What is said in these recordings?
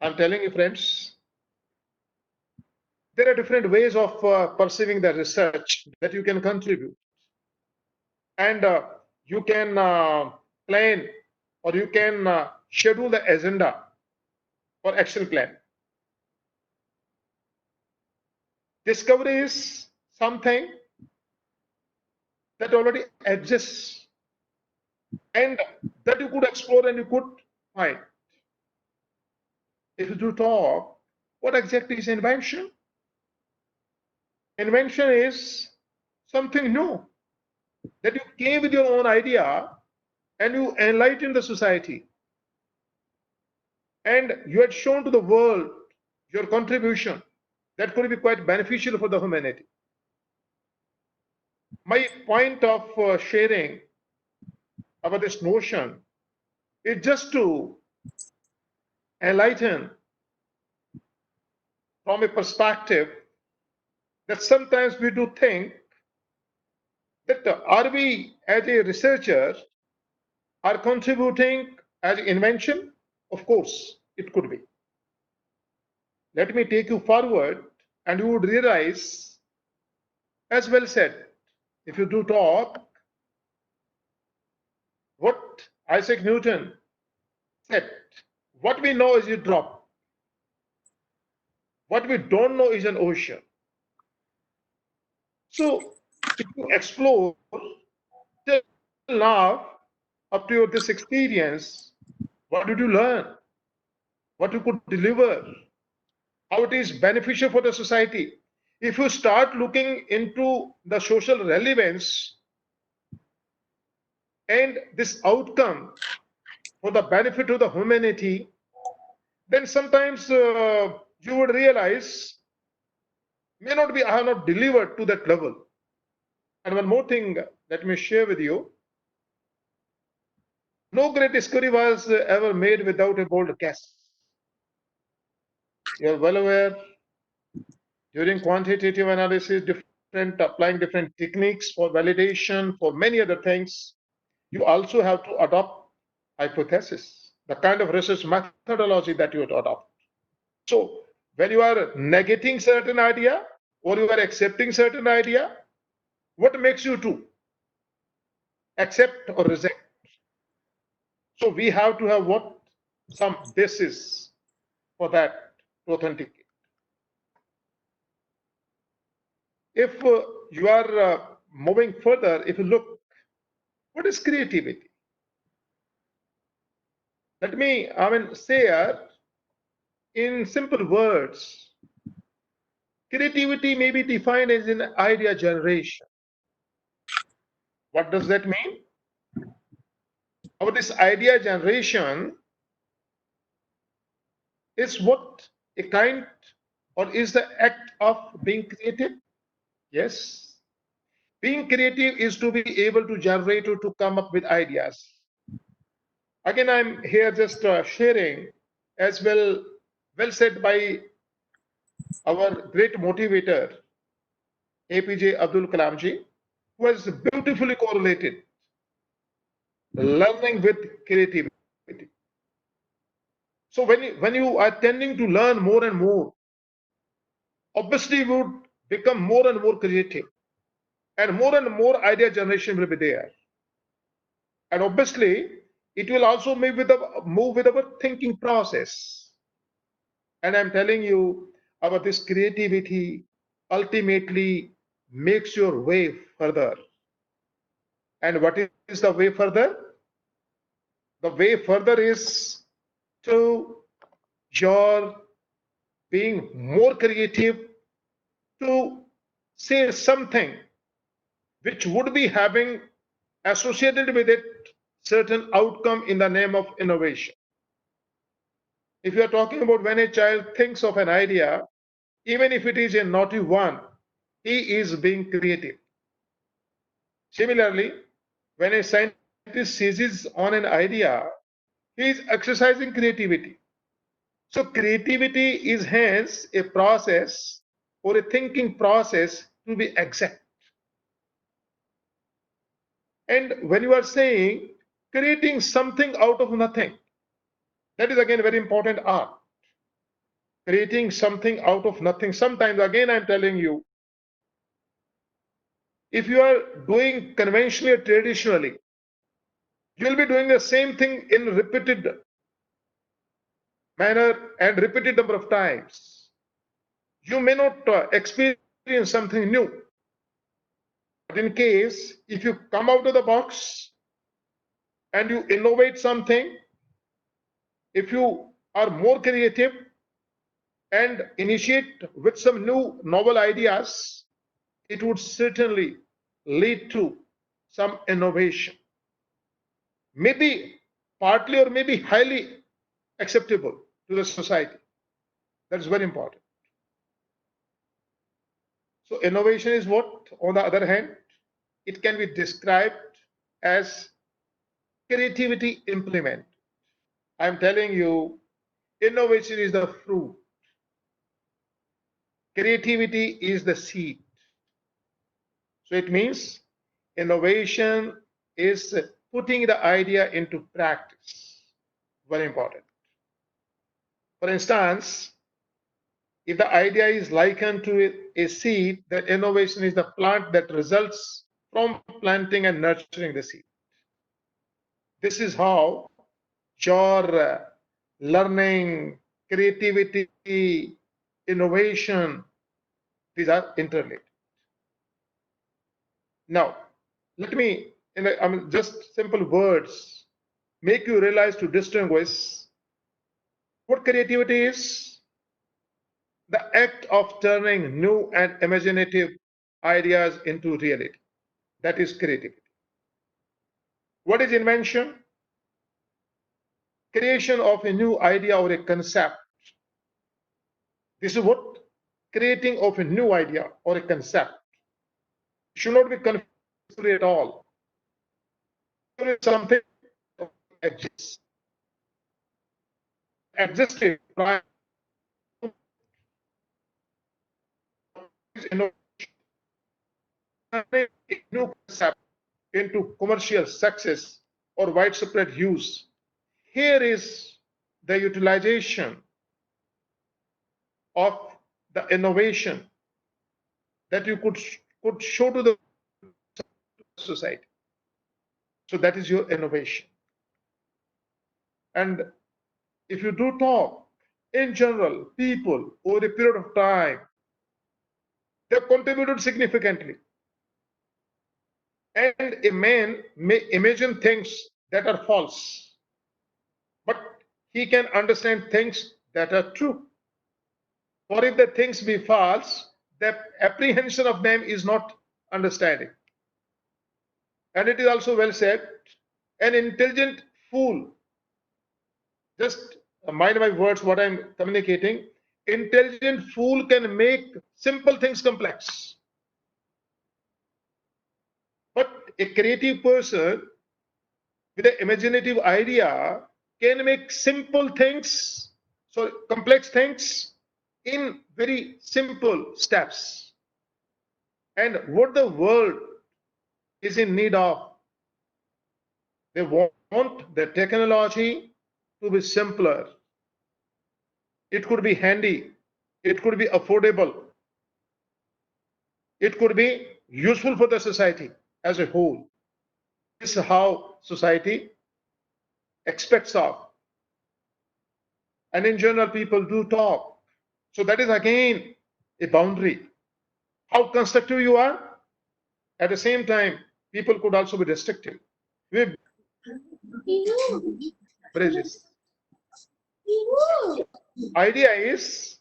I'm telling you, friends, there are different ways of perceiving the research that you can contribute. And you can plan or you can schedule the agenda or action plan. Discovery is something that already exists and that you could explore and you could find. If you do talk, what exactly is invention? Invention is something new that you came with your own idea and you enlightened the society and you had shown to the world your contribution that could be quite beneficial for the humanity. My point of sharing about this notion is just to enlighten from a perspective that sometimes we do think that are we as a researcher are contributing as invention? Of course, it could be. Let me take you forward and you would realize, as well said, if you do talk, what Isaac Newton said, what we know is a drop. What we don't know is an ocean. So if you explore till now, up to your this experience, what did you learn? What you could deliver? How it is beneficial for the society? If you start looking into the social relevance and this outcome for the benefit of the humanity, then sometimes you would realize may not be I have not delivered to that level. And one more thing, let me share with you. No great discovery was ever made without a bold guess. You're well aware during quantitative analysis, applying different techniques for validation, for many other things, you also have to adopt hypothesis, the kind of research methodology that you would adopt. So when you are negating certain idea or you are accepting certain idea, what makes you to accept or reject? So we have to have what? Some basis for that to authenticate. If you are moving further, if you look, what is creativity? Let me, say in simple words, creativity may be defined as an idea generation. What does that mean? About this idea generation is what a kind or is the act of being creative? Yes. Being creative is to be able to generate or to come up with ideas. Again, I'm here just sharing as well said by our great motivator, APJ Abdul Kalamji, who has beautifully correlated learning with creativity. So when you are tending to learn more and more, obviously you would become more and more creative and more idea generation will be there. And obviously it will also move with our thinking process. And I'm telling you about this creativity ultimately makes your way further. And what is the way further? The way further is to your being more creative to say something which would be having associated with it certain outcome in the name of innovation. If you are talking about when a child thinks of an idea, even if it is a naughty one, he is being creative. Similarly, when a scientist seizes on an idea, he is exercising creativity. So creativity is hence a process or a thinking process to be exact. And when you are saying creating something out of nothing, that is again very important art. creating something out of nothing. Sometimes, again, I'm telling you, if you are doing conventionally or traditionally, you'll be doing the same thing in repeated manner and repeated number of times. You may not experience something new. But in case, if you come out of the box and you innovate something, if you are more creative and initiate with some new novel ideas, it would certainly lead to some innovation. Maybe partly or maybe highly acceptable to the society. That's very important. So innovation is what? On the other hand, it can be described as creativity implement. I'm telling you, innovation is the fruit. Creativity is the seed. So it means innovation is putting the idea into practice. Very important. For instance, if the idea is likened to a seed, that innovation is the plant that results from planting and nurturing the seed. This is how your learning, creativity, innovation, these are interrelated. Now, let me, just simple words, make you realize to distinguish what creativity is. The act of turning new and imaginative ideas into reality. That is creativity. What is invention? Creation of a new idea or a concept. This is what creating of a new idea or a concept. Should not be confused at all. Something exists. Existed prior to a new concept into commercial success or widespread use. Here is the utilization of the innovation that you could show to the society. So that is your innovation. And if you do talk in general, people over a period of time, they have contributed significantly. And a man may imagine things that are false, but he can understand things that are true. For if the things be false, the apprehension of them is not understanding. And it is also well said, an intelligent fool, just mind my words, what I'm communicating, intelligent fool can make simple things complex. But a creative person with an imaginative idea can make simple things, so complex things in very simple steps. And what the world is in need of, they want the technology to be simpler. It could be handy, it could be affordable, it could be useful for the society as a whole. This is how society expects of. And in general, people do talk. So that is again a boundary. How constructive you are, at the same time, people could also be destructive. We bridges. Idea is,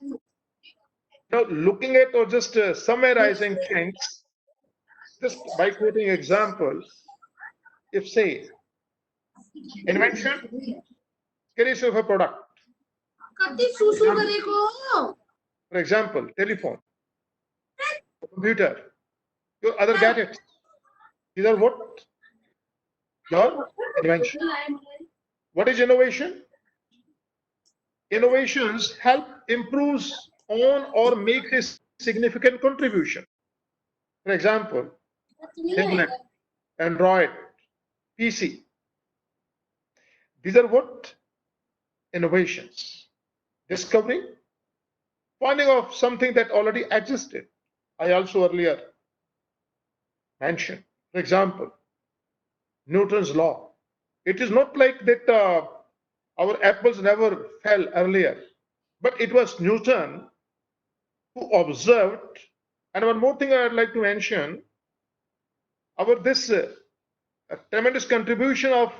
looking at or just summarizing things, just by quoting examples. If say invention, creation of a product. For example, telephone, computer, your other gadgets. These are what? Your invention. What is innovation? Innovations help improve on or make a significant contribution. For example, internet, Android, PC. These are what? Innovations. Discovery, finding of something that already existed. I also earlier mentioned, for example, Newton's law. It is not like that our apples never fell earlier, but it was Newton who observed. And one more thing I'd like to mention about this tremendous contribution of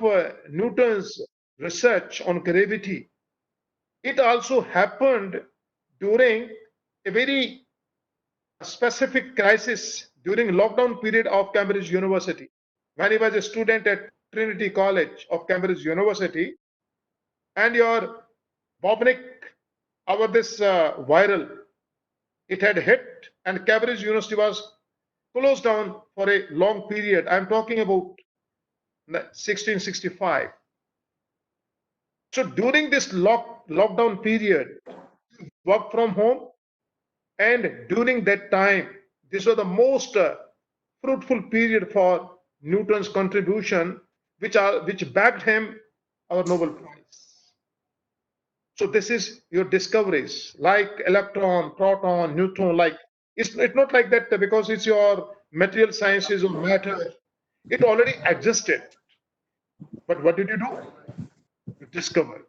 Newton's research on gravity. It also happened during a very specific crisis during lockdown period of Cambridge University. When he was a student at Trinity College of Cambridge University, and your Bobnik over this viral, it had hit, and Cambridge University was closed down for a long period. I'm talking about 1665. So during this lockdown period, work from home, and during that time, this was the most fruitful period for Newton's contribution, which backed him our Nobel Prize. So this is your discoveries like electron, proton, neutron. Like it's not like that because it's your material sciences or matter. It already existed. But what did you do? You discover.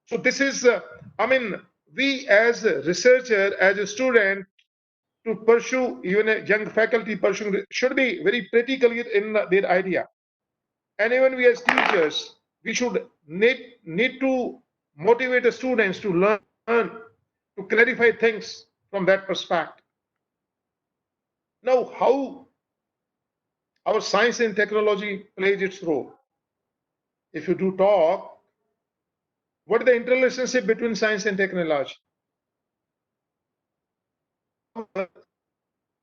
So this is, I mean, we as a researcher, as a student, to pursue, even a young faculty pursuing, should be very pretty clear in their idea. And even we as teachers, we should need to motivate the students to learn, to clarify things from that perspective. Now, how our science and technology plays its role. If you do talk, what is the interrelationship between science and technology?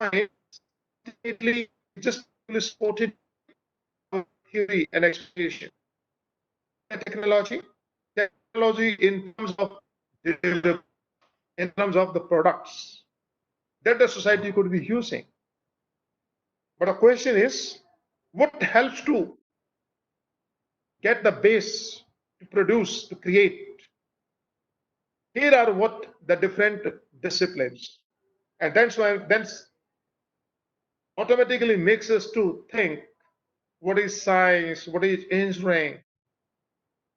Science just supported theory and explanation. Technology, technology in terms of in terms of the products that the society could be using. But the question is, what helps to get the base to produce, to create? Here are what the different disciplines. And that's why that's automatically makes us to think what is science, what is engineering,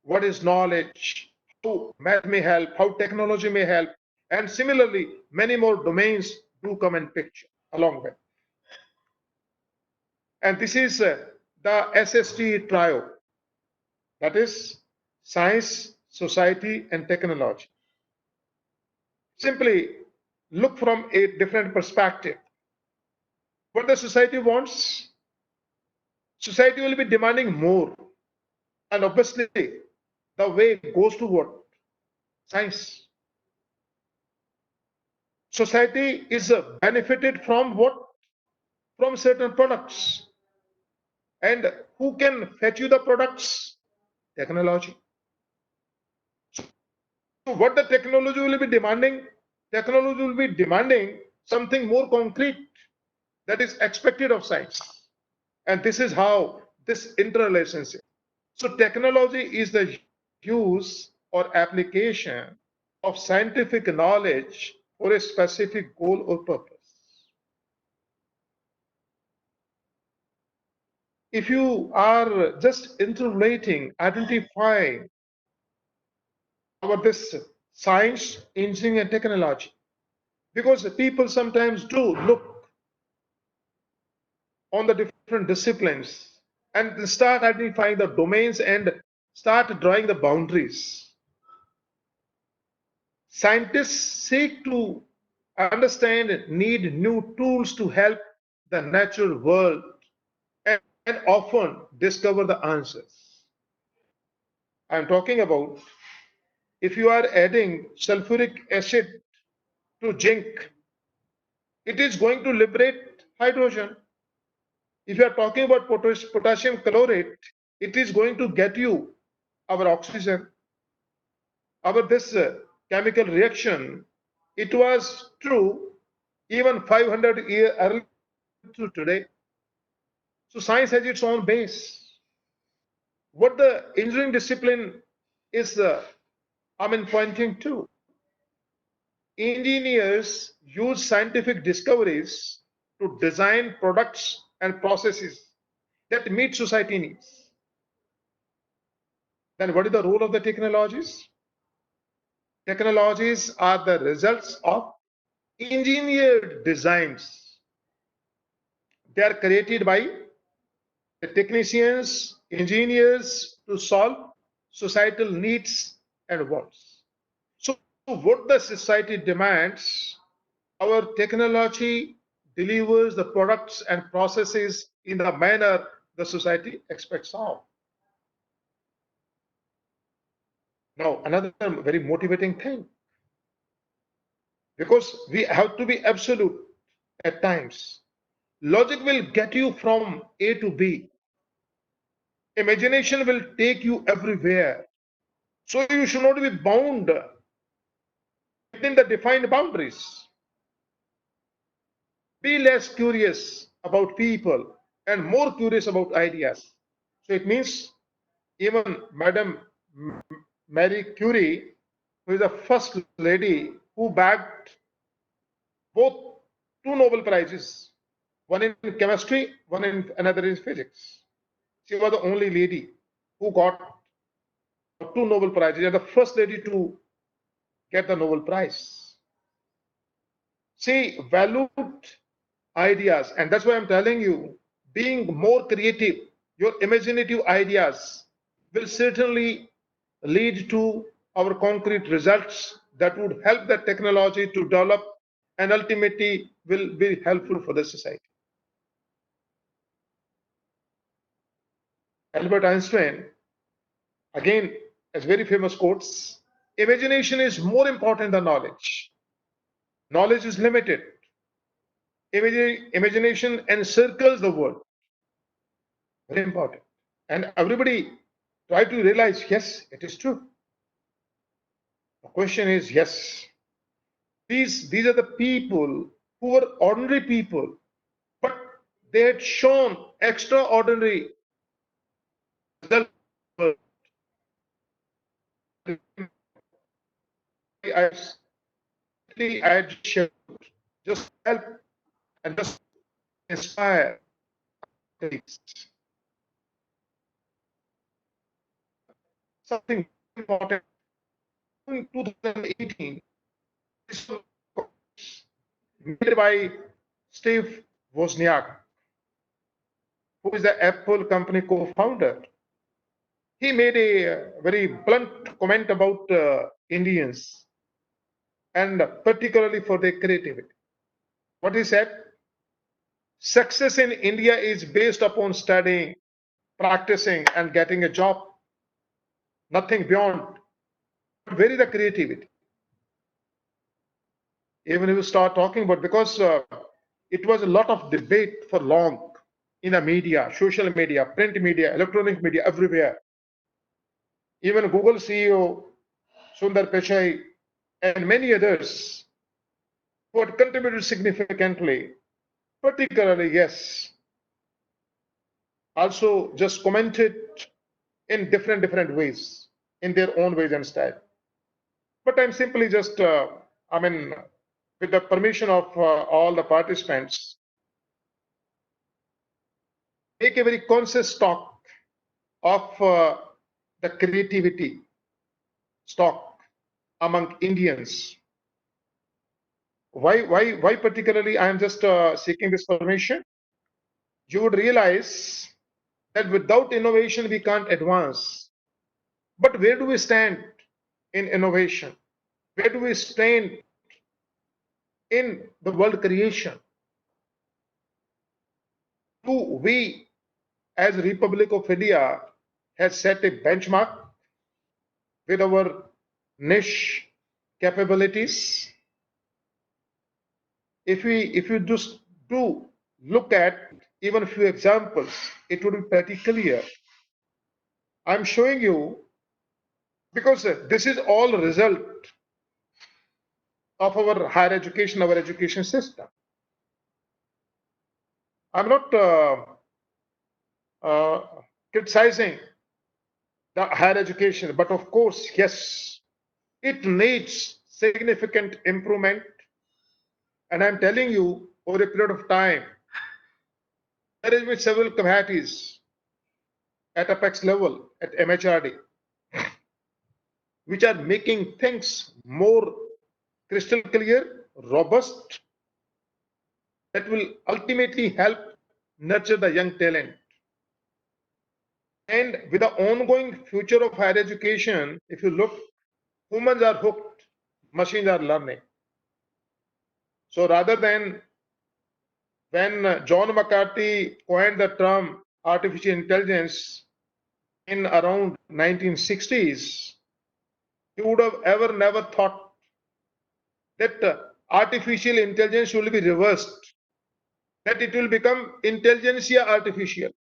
what is knowledge, how math may help, how technology may help. And similarly, many more domains do come in picture along with. And this is the SST trio, that is science, society, and technology. Simply look from a different perspective. What the society wants, society will be demanding more. And obviously, the way goes to what? Science. Society is benefited from what? From certain products. And who can fetch you the products? Technology. So what the technology will be demanding? Technology will be demanding something more concrete that is expected of science. And this is how this interrelationship. So technology is the use or application of scientific knowledge for a specific goal or purpose. If you are just interrelating, identifying about this science, engineering, and technology, because people sometimes do look on the different disciplines and start identifying the domains and start drawing the boundaries. Scientists seek to understand, need new tools to help the natural world and often discover the answers. I'm talking about if you are adding sulfuric acid to zinc, it is going to liberate hydrogen. If you are talking about potassium chlorate, it is going to get you our oxygen. Our this chemical reaction, it was true even 500 years earlier to today. So science has its own base. What the engineering discipline is, pointing to. engineers use scientific discoveries to design products and processes that meet society needs. Then what is the role of the technologies? Technologies are the results of engineered designs. They are created by the technicians, engineers to solve societal needs and wants. So, what the society demands, our technology delivers the products and processes in the manner the society expects of. Now, another very motivating thing, because we have to be absolute at times. Logic will get you from A to B. Imagination will take you everywhere. So you should not be bound within the defined boundaries. Be less curious about people and more curious about ideas. So it means even Madam Marie Curie, who is the first lady who bagged both two Nobel Prizes, one in chemistry, one in another in physics. She was the only lady who got two Nobel Prizes and the first lady to get the Nobel Prize. She valued ideas, and that's why I'm telling you, being more creative, your imaginative ideas will certainly lead to our concrete results that would help the technology to develop and ultimately will be helpful for the society. Albert Einstein, again, has very famous quotes: imagination is more important than knowledge. Knowledge is limited. Imagination encircles the world. Very important. And everybody try to realize, yes, it is true. The question is, yes, these are the people who were ordinary people, but they had shown extraordinary results. I, I had just help and just inspire. Something important in 2018 made by Steve Wozniak, who is the Apple company co-founder. He made a very blunt comment about Indians and particularly for their creativity. What he said, success in India is based upon studying, practicing, and getting a job. Nothing beyond. Where is the creativity? Even if you start talking about, because it was a lot of debate for long in the media, social media, print media, electronic media, everywhere. Even Google CEO Sundar Pichai and many others who had contributed significantly, particularly, yes, also just commented in different ways, in their own ways and style. But I'm simply just, with the permission of all the participants, make a very conscious talk of the creativity stock among Indians. Why particularly I am just seeking this permission? You would realize that without innovation we can't advance. But where do we stand in innovation? Where do we stand in the world creation? Do we, as Republic of India, has set a benchmark with our niche capabilities? If we just do look at even a few examples, it would be pretty clear. I'm showing you because this is all a result of our higher education, our education system. I'm not uh, criticizing the higher education, but of course, yes, it needs significant improvement. And I'm telling you, over a period of time, there has been several committees at apex level, at MHRD, which are making things more crystal clear, robust, that will ultimately help nurture the young talent. And with the ongoing future of higher education, if you look, humans are hooked, machines are learning. So rather than when John McCarthy coined the term artificial intelligence in around 1960s, he would have ever never thought that artificial intelligence will be reversed, that it will become intelligentsia artificial.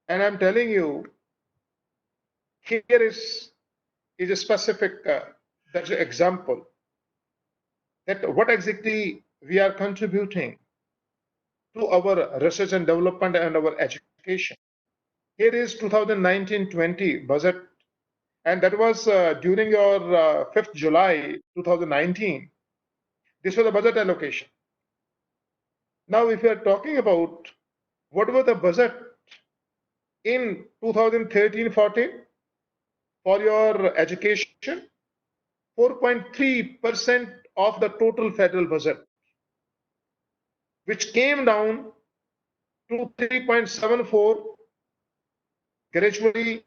And I'm telling you, here is a specific that's an example that what exactly we are contributing to our research and development and our education. Here is 2019-20 budget, and that was during your 5th July 2019. This was the budget allocation. Now, if we are talking about what was the budget in 2013-14 for your education, 4.3% of the total federal budget, which came down to 3.74 gradually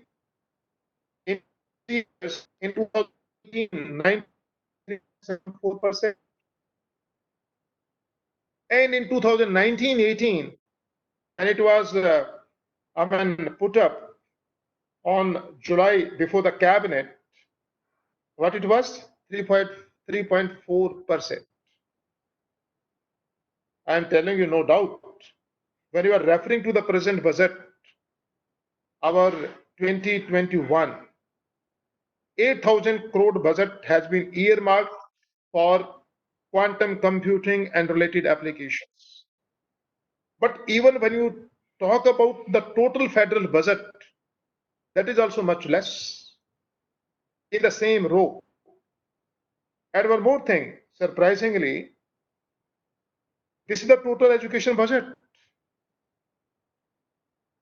in years. In 2018, 9.74%, and in 2019-18, and it was put up on July before the cabinet, what it was 3.4%. I am telling you, no doubt, when you are referring to the present budget, our 2021 8,000 crore budget has been earmarked for quantum computing and related applications. But even when you talk about the total federal budget, that is also much less in the same row. And one more thing, surprisingly, this is the total education budget.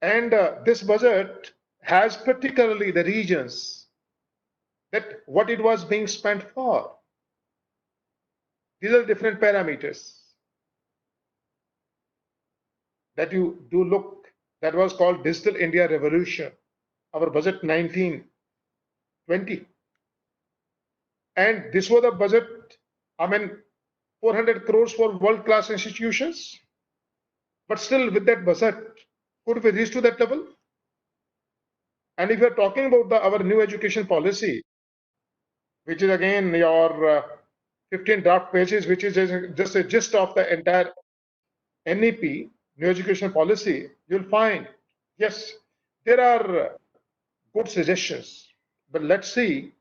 And this budget has particularly the regions that what it was being spent for. These are different parameters that you do look. That was called Digital India Revolution, our budget 1920. And this was the budget, 400 crores for world-class institutions. But still, with that budget, could we reach to that level? And if you're talking about our new education policy, which is again your 15 draft pages, which is just a gist of the entire NEP, new education policy, you'll find, yes, there are good suggestions, but let's see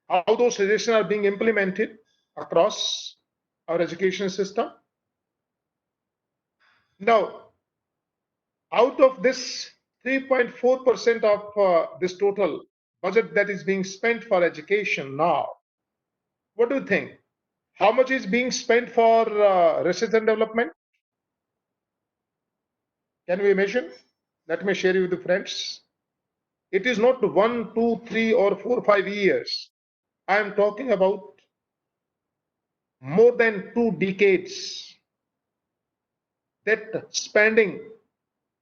how those suggestions are being implemented across our education system. Now, out of this 3.4% of this total budget that is being spent for education now, what do you think? How much is being spent for research and development? Can we imagine? Let me share you with the friends. It is not 1, 2, 3, or 4, 5 years. I am talking about more than 2 decades that spending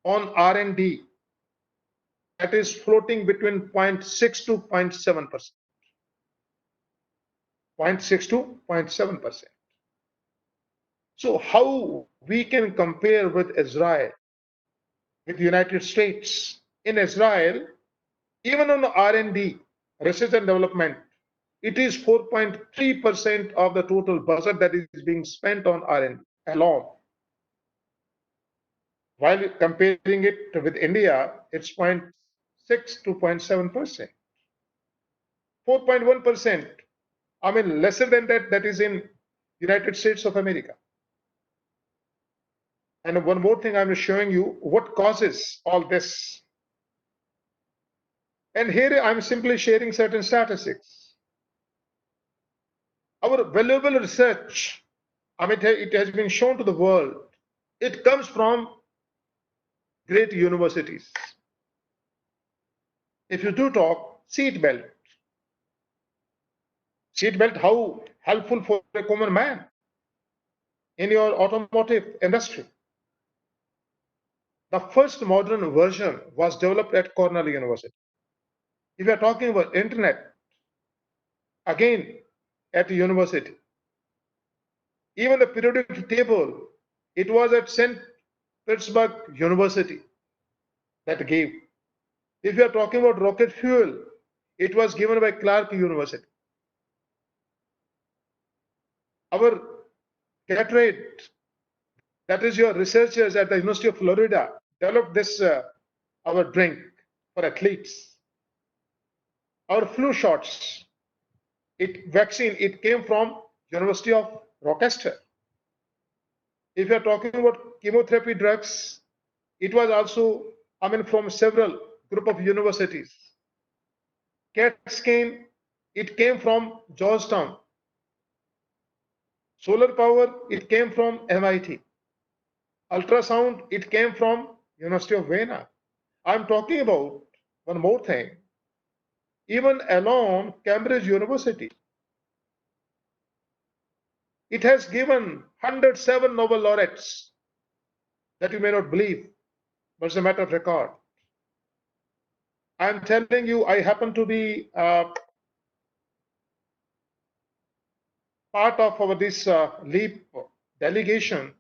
on R&D that is floating between 0.6 to 0.7%. 0.6 to 0.7%. So how we can compare with Israel, with the United States? In Israel, even on R&D, research and development, it is 4.3% of the total budget that is being spent on R&D alone. While comparing it with India, it's 0.6 to 0.7%. 4.1%, lesser than that, that is in United States of America. And one more thing, I'm showing you what causes all this. And here I'm simply sharing certain statistics. Our valuable research, I mean, it has been shown to the world. It comes from great universities. If you do talk, seat belt, how helpful for a common man in your automotive industry. The first modern version was developed at Cornell University. If you are talking about internet, again at the university. Even the periodic table, it was at St. Petersburg University that gave. If you are talking about rocket fuel, it was given by Clark University. Our Gatorade, that is your researchers at the University of Florida, developed this our drink for athletes. Our flu shots, vaccine, it came from University of Rochester. If you are talking about chemotherapy drugs, it was also, I mean, from several group of universities. CAT scan, it came from Georgetown. Solar power, it came from MIT. Ultrasound, it came from University of Vienna. I'm talking about one more thing. Even alone Cambridge University, it has given 107 Nobel laureates that you may not believe, but it's a matter of record. I'm telling you, I happen to be part of this LEAP delegation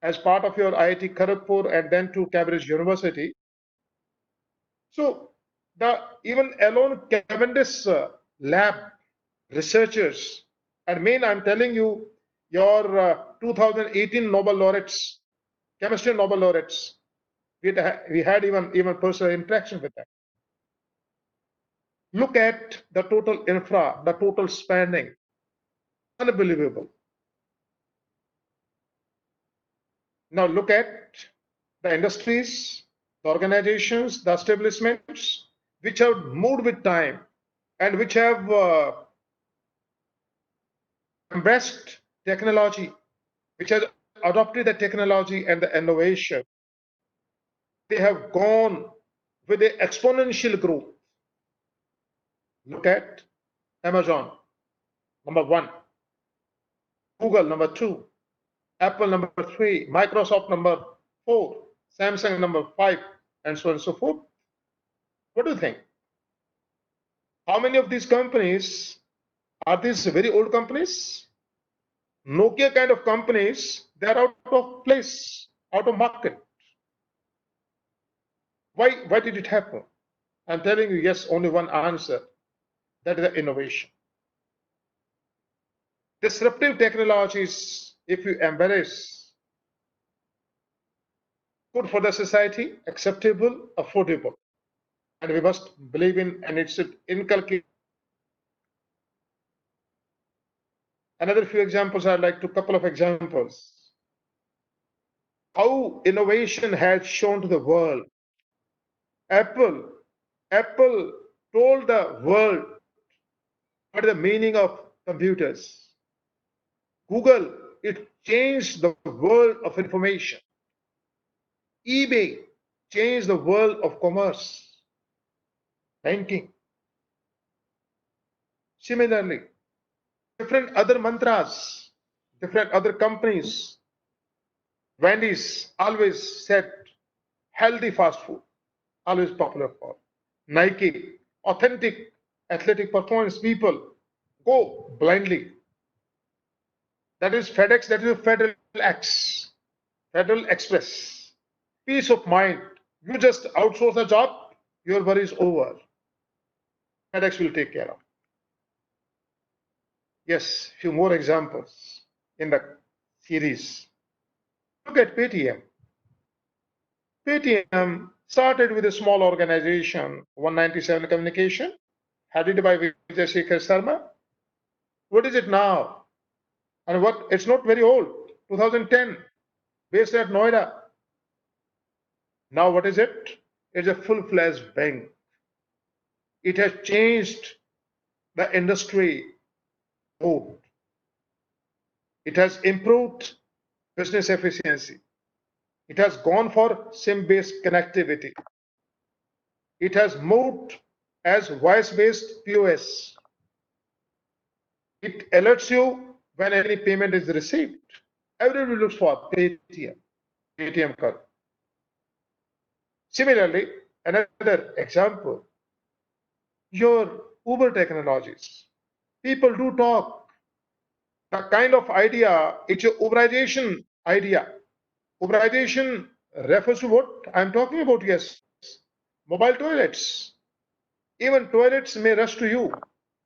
as part of your IIT Kharagpur and then to Cambridge University. So the even alone Cavendish lab researchers, and main I'm telling you, your 2018 Nobel laureates, chemistry Nobel laureates, we had even personal interaction with them. Look at the total infra, the total spending, unbelievable. Now look at the industries, the organizations, the establishments which have moved with time and which have embraced technology, which has adopted the technology and the innovation. They have gone with the exponential growth. Look at Amazon, number 1, Google, number 2, Apple, number 3, Microsoft, number 4, Samsung, number 5, and so on and so forth. What do you think? How many of these companies are these very old companies? Nokia kind of companies, they are out of place, out of market. Why did it happen? I'm telling you, yes, only one answer. That is the innovation. Disruptive technologies, if you embrace, good for the society, acceptable, affordable. And we must believe in, and it should inculcate. Another few examples, I'd like to couple of examples. How innovation has shown to the world. Apple told the world what is the meaning of computers. Google, it changed the world of information. eBay changed the world of commerce, banking. Similarly, different other mantras, different other companies. Wendy's always said healthy fast food, always popular for. Nike, authentic athletic performance people go blindly. That is FedEx, that is Federal X, Federal Express. Peace of mind. You just outsource a job, your worry is over. FedEx will take care of. Yes, few more examples in the series. Look at Paytm. Paytm started with a small organization, 197 Communication, headed by Vijay Shekhar Sharma. What is it now? And what? It's not very old. 2010, based at Noida. Now what is it? It's a full-fledged bank. It has changed the industry moved. It has improved business efficiency. It has gone for SIM-based connectivity. It has moved as voice-based POS. It alerts you when any payment is received. Everybody looks for Paytm card. Similarly, another example, your Uber technologies. People do talk. The kind of idea, it's your Uberization idea. Uberization refers to what I'm talking about, yes. Mobile toilets. Even toilets may rush to you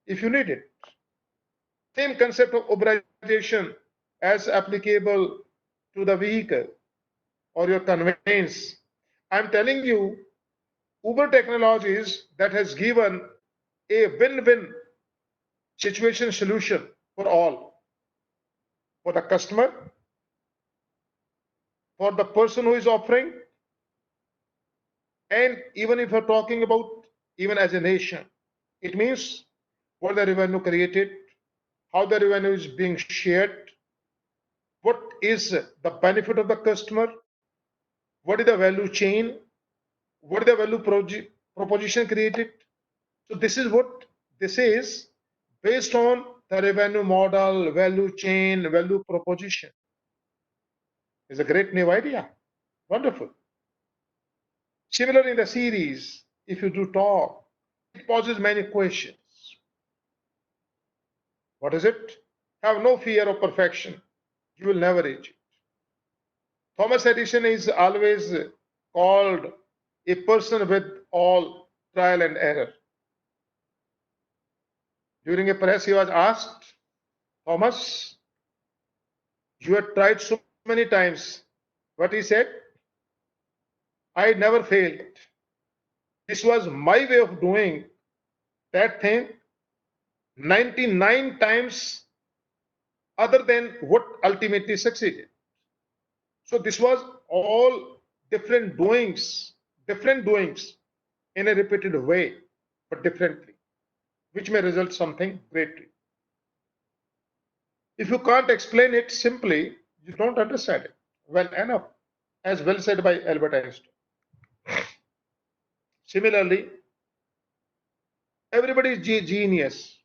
if you need it. Same concept of Uberization as applicable to the vehicle or your conveyance. I'm telling you, Uber technologies that has given a win-win situation solution for all, for the customer, for the person who is offering, and even if we're talking about even as a nation, it means what the revenue created, how the revenue is being shared, what is the benefit of the customer, what is the value chain, what is the value proposition created. So this is what this is based on the revenue model, value chain, value proposition. It's a great new idea. Wonderful. Similar in the series, if you do talk, it poses many questions. What is it? Have no fear of perfection. You will never reach it. Thomas Edison is always called a person with all trial and error. During a press, he was asked, Thomas, you have tried so many times. What he said, I never failed. This was my way of doing that thing 99 times other than what ultimately succeeded. So this was all different doings in a repeated way, but differently, which may result something greatly. If you can't explain it simply, you don't understand it well enough, as well said by Albert Einstein. Similarly, everybody is genius,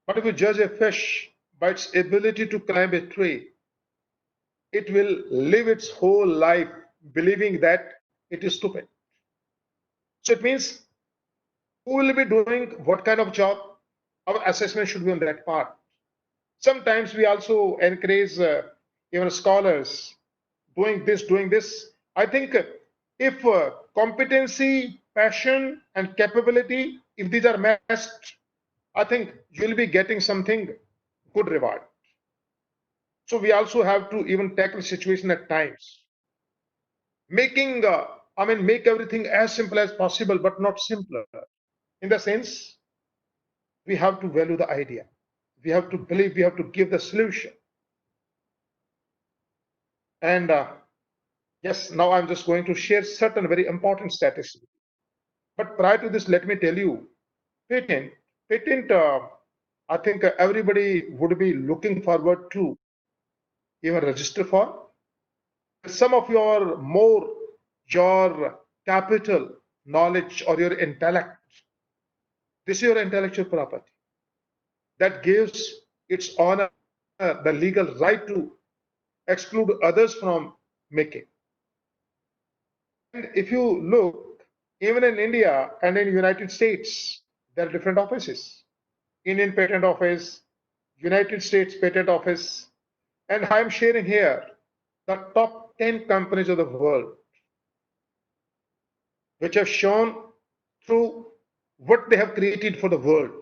but if you judge a fish by its ability to climb a tree, it will live its whole life believing that it is stupid. So it means who will be doing what kind of job? Our assessment should be on that part. Sometimes we also encourage even scholars doing this. I think if competency, passion, and capability, if these are matched, I think you'll be getting something good reward. So we also have to even tackle situation at times, making make everything as simple as possible, but not simpler. In the sense, we have to value the idea. We have to believe. We have to give the solution. And yes, now I'm just going to share certain very important statistics. But prior to this, let me tell you, patent, patent. I think everybody would be looking forward to even register for. Some of your capital knowledge or your intellect. This is your intellectual property that gives its honor the legal right to exclude others from making. And if you look, even in India and in United States, there are different offices. Indian Patent Office, United States Patent Office, and I'm sharing here the top 10 companies of the world, which have shown through what they have created for the world.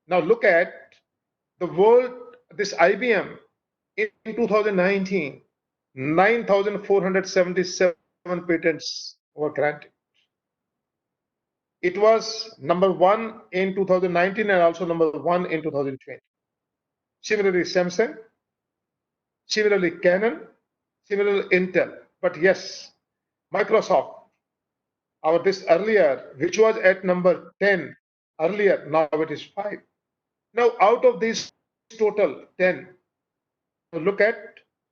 Now look at the world, this IBM in 2019, 9,477 patents were granted. It was number one in 2019 and also number one in 2020. Similarly, Samsung, similarly, Canon, similarly, Intel. But yes, Microsoft, our this earlier, which was at number 10 earlier, now it is 5. Now, out of these total 10. So look at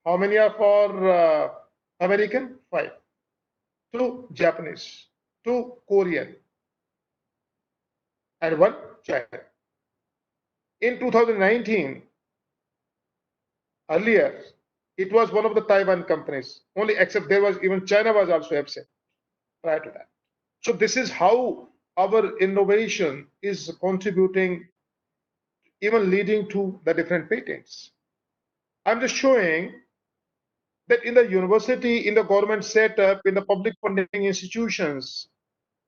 how many are for American? 5. 2 Japanese, 2 Korean, and 1 China. In 2019, earlier, it was one of the Taiwan companies, only except there was even China was also absent prior to that. So this is how our innovation is contributing, even leading to the different patents. I'm just showing that in the university, in the government setup, in the public funding institutions,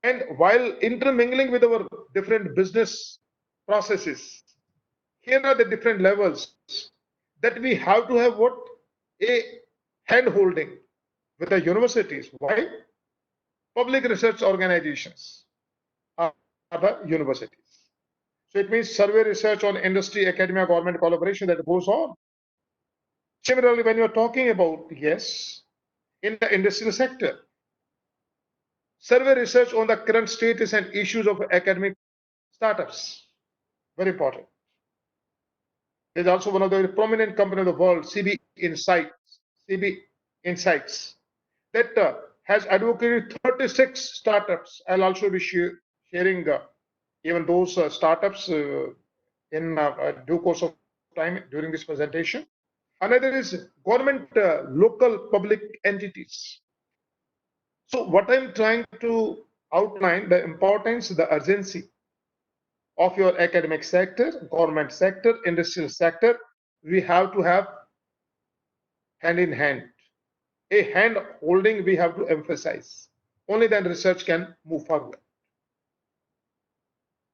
and while intermingling with our different business processes, here are the different levels that we have to have what? A hand holding with the universities. Why? Public research organizations are the universities. So it means survey research on industry, academia, government collaboration that goes on. Similarly, when you're talking about, yes, in the industrial sector, survey research on the current status and issues of academic startups. Very important. There's also one of the prominent company in the world, CB Insights, that has advocated 36 startups. I'll also be sharing even those startups in due course of time during this presentation. Another is government local public entities. So what I'm trying to outline the importance, the urgency of your academic sector, government sector, industrial sector, we have to have hand in hand. A hand holding we have to emphasize. Only then research can move forward.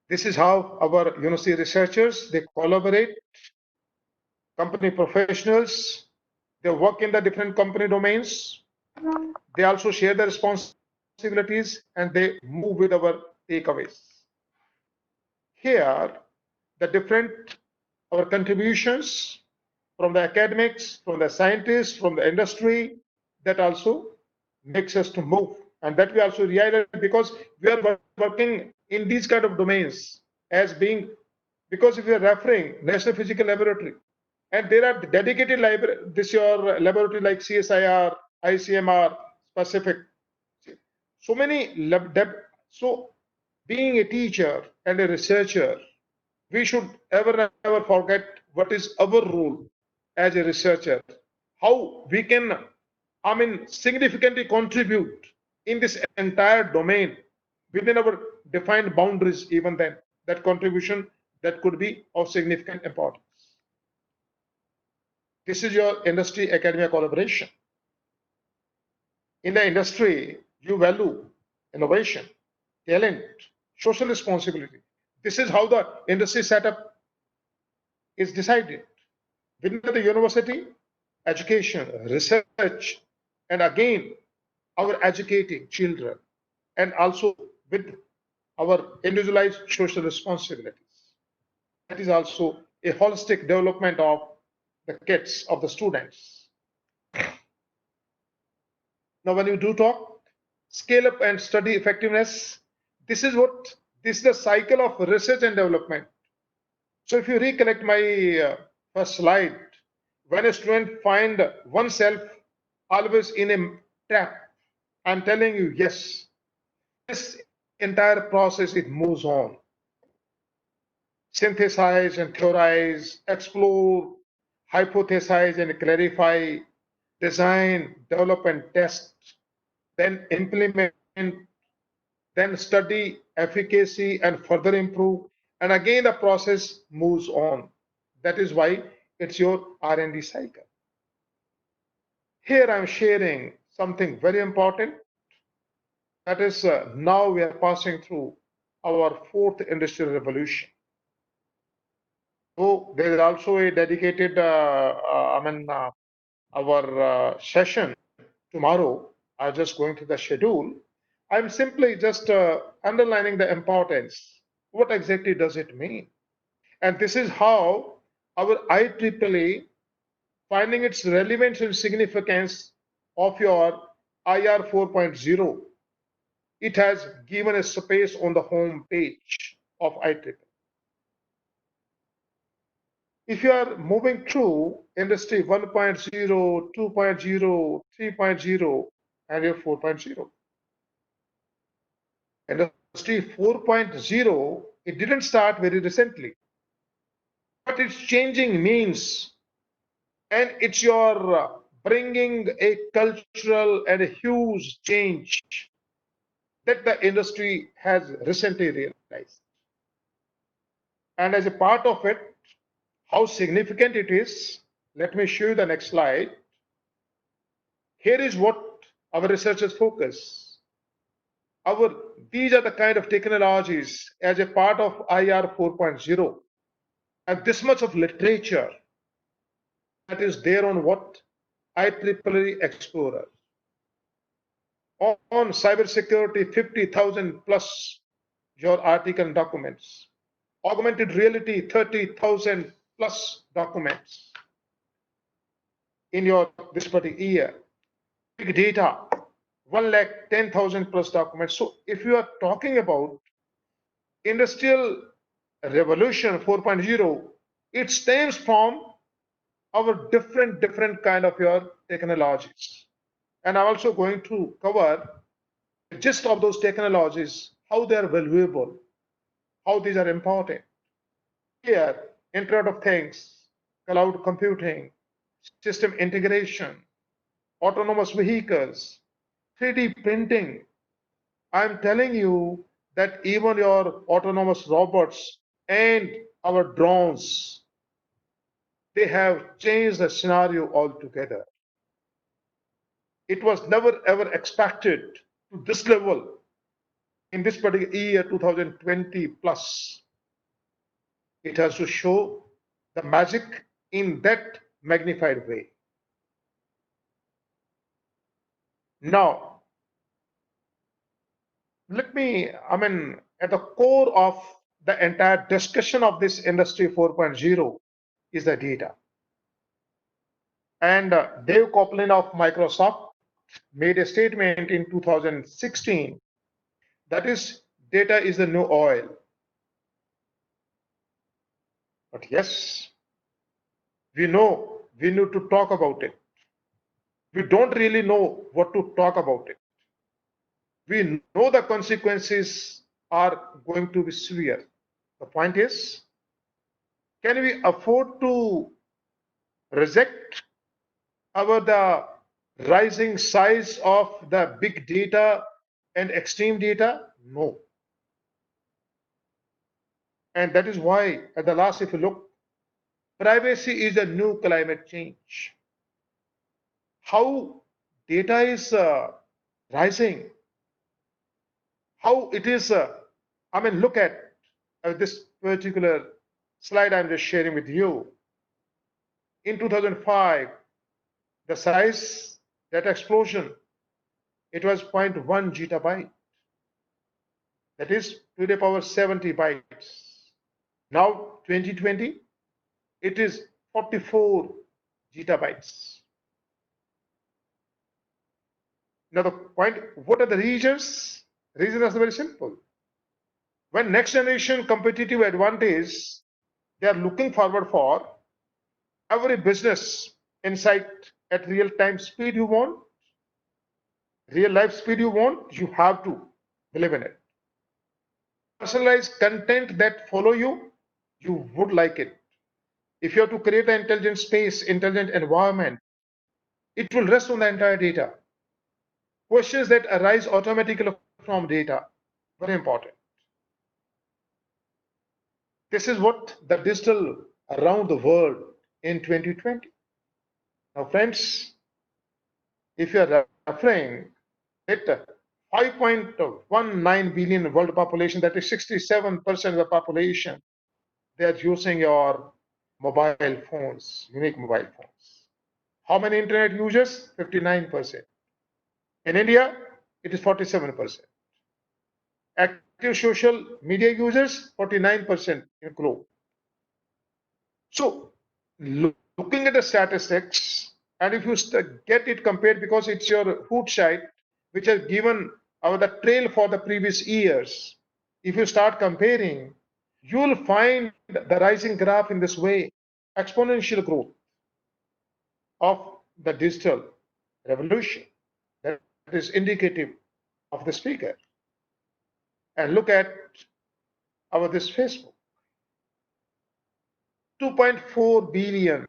This is how our university researchers, they collaborate, company professionals, they work in the different company domains. They also share the responsibilities and they move with our takeaways. Here, the different our contributions from the academics, from the scientists, from the industry, that also makes us to move. And that we also realize because we are working in these kind of domains as being, because if we are referring National Physical Laboratory, and there are dedicated library, this your laboratory like CSIR, ICMR, specific. So many so being a teacher and a researcher, we should ever never forget what is our role as a researcher, how we can, I mean, significantly contribute in this entire domain within our defined boundaries. Even then, that contribution that could be of significant importance. This is your industry academia collaboration. In the industry, you value innovation, talent, social responsibility. This is how the industry setup is decided. Within the university, education, research, and again, our educating children, and also with our individualized social responsibilities. That is also a holistic development of the kids, of the students. Now, when you do talk, scale up and study effectiveness, this is what, this is the cycle of research and development. So if you recollect my first slide, when a student find oneself always in a trap, I'm telling you, yes, this entire process, it moves on. Synthesize and theorize, explore, hypothesize and clarify, design, develop and test, then implement, then study efficacy and further improve. And again, the process moves on. That is why it's your R&D cycle. Here I'm sharing something very important. That is, now we are passing through our fourth industrial revolution. So there is also a dedicated, our session tomorrow. I'm just going through the schedule. I'm simply just underlining the importance. What exactly does it mean? And this is how our IEEE finding its relevance and significance of your IR 4.0. It has given a space on the home page of IEEE. If you are moving through industry 1.0, 2.0, 3.0, and you're 4.0. Industry 4.0, it didn't start very recently, but it's changing means, and it's your bringing a cultural and a huge change that the industry has recently realized. And as a part of it, how significant it is, let me show you the next slide. Here is what our researchers focus. Our These are the kind of technologies as a part of IR 4.0, and this much of literature that is there on what IEEE Explorer. On cybersecurity, 50,000 plus your article and documents. Augmented reality, 30,000 plus documents in your this particular year. Big data, 1,10,000 plus documents. So if you are talking about industrial revolution 4.0, it stems from our different kind of your technologies. And I'm also going to cover the gist of those technologies, how they are valuable, how these are important. Here, Internet of Things, cloud computing, system integration, autonomous vehicles, 3D printing. I'm telling you that even your autonomous robots and our drones, they have changed the scenario altogether. It was never ever expected to this level in this particular year 2020 plus. It has to show the magic in that magnified way. Now, at the core of the entire discussion of this industry 4.0 is the data. And Dave Copeland of Microsoft made a statement in 2016 that is, data is the new oil. But yes, we know we need to talk about it. We don't really know what to talk about it. We know the consequences are going to be severe. The point is, can we afford to reject the rising size of the big data and extreme data? No. And that is why, at the last, if you look, privacy is a new climate change. How data is rising, how it is, look at this particular slide I'm just sharing with you. In 2005, the size, that explosion, it was 0.1 gigabyte. That is to the power 70 bytes. Now, 2020, it is 44 gigabytes. Now, the point, what are the reasons? Reasons are very simple. When next generation competitive advantage, they are looking forward for every business insight at real time speed you want, real life speed you want, you have to believe in it. Personalized content that follow you, you would like it. If you have to create an intelligent space, intelligent environment, it will rest on the entire data. Questions that arise automatically from data, very important. This is what the digital around the world in 2020. Now, friends, if you are referring it 5.19 billion world population, that is 67% of the population, they are using your mobile phones, unique mobile phones. How many internet users? 59%. In India, it is 47%. Active social media users, 49% in globe. So, looking at the statistics, and if you get it compared, because it's your hood site, which has given the trail for the previous years, if you start comparing, you'll find the rising graph in this way. exponential growth of the digital revolution that is indicative of this figure. And look at our this Facebook, 2.4 billion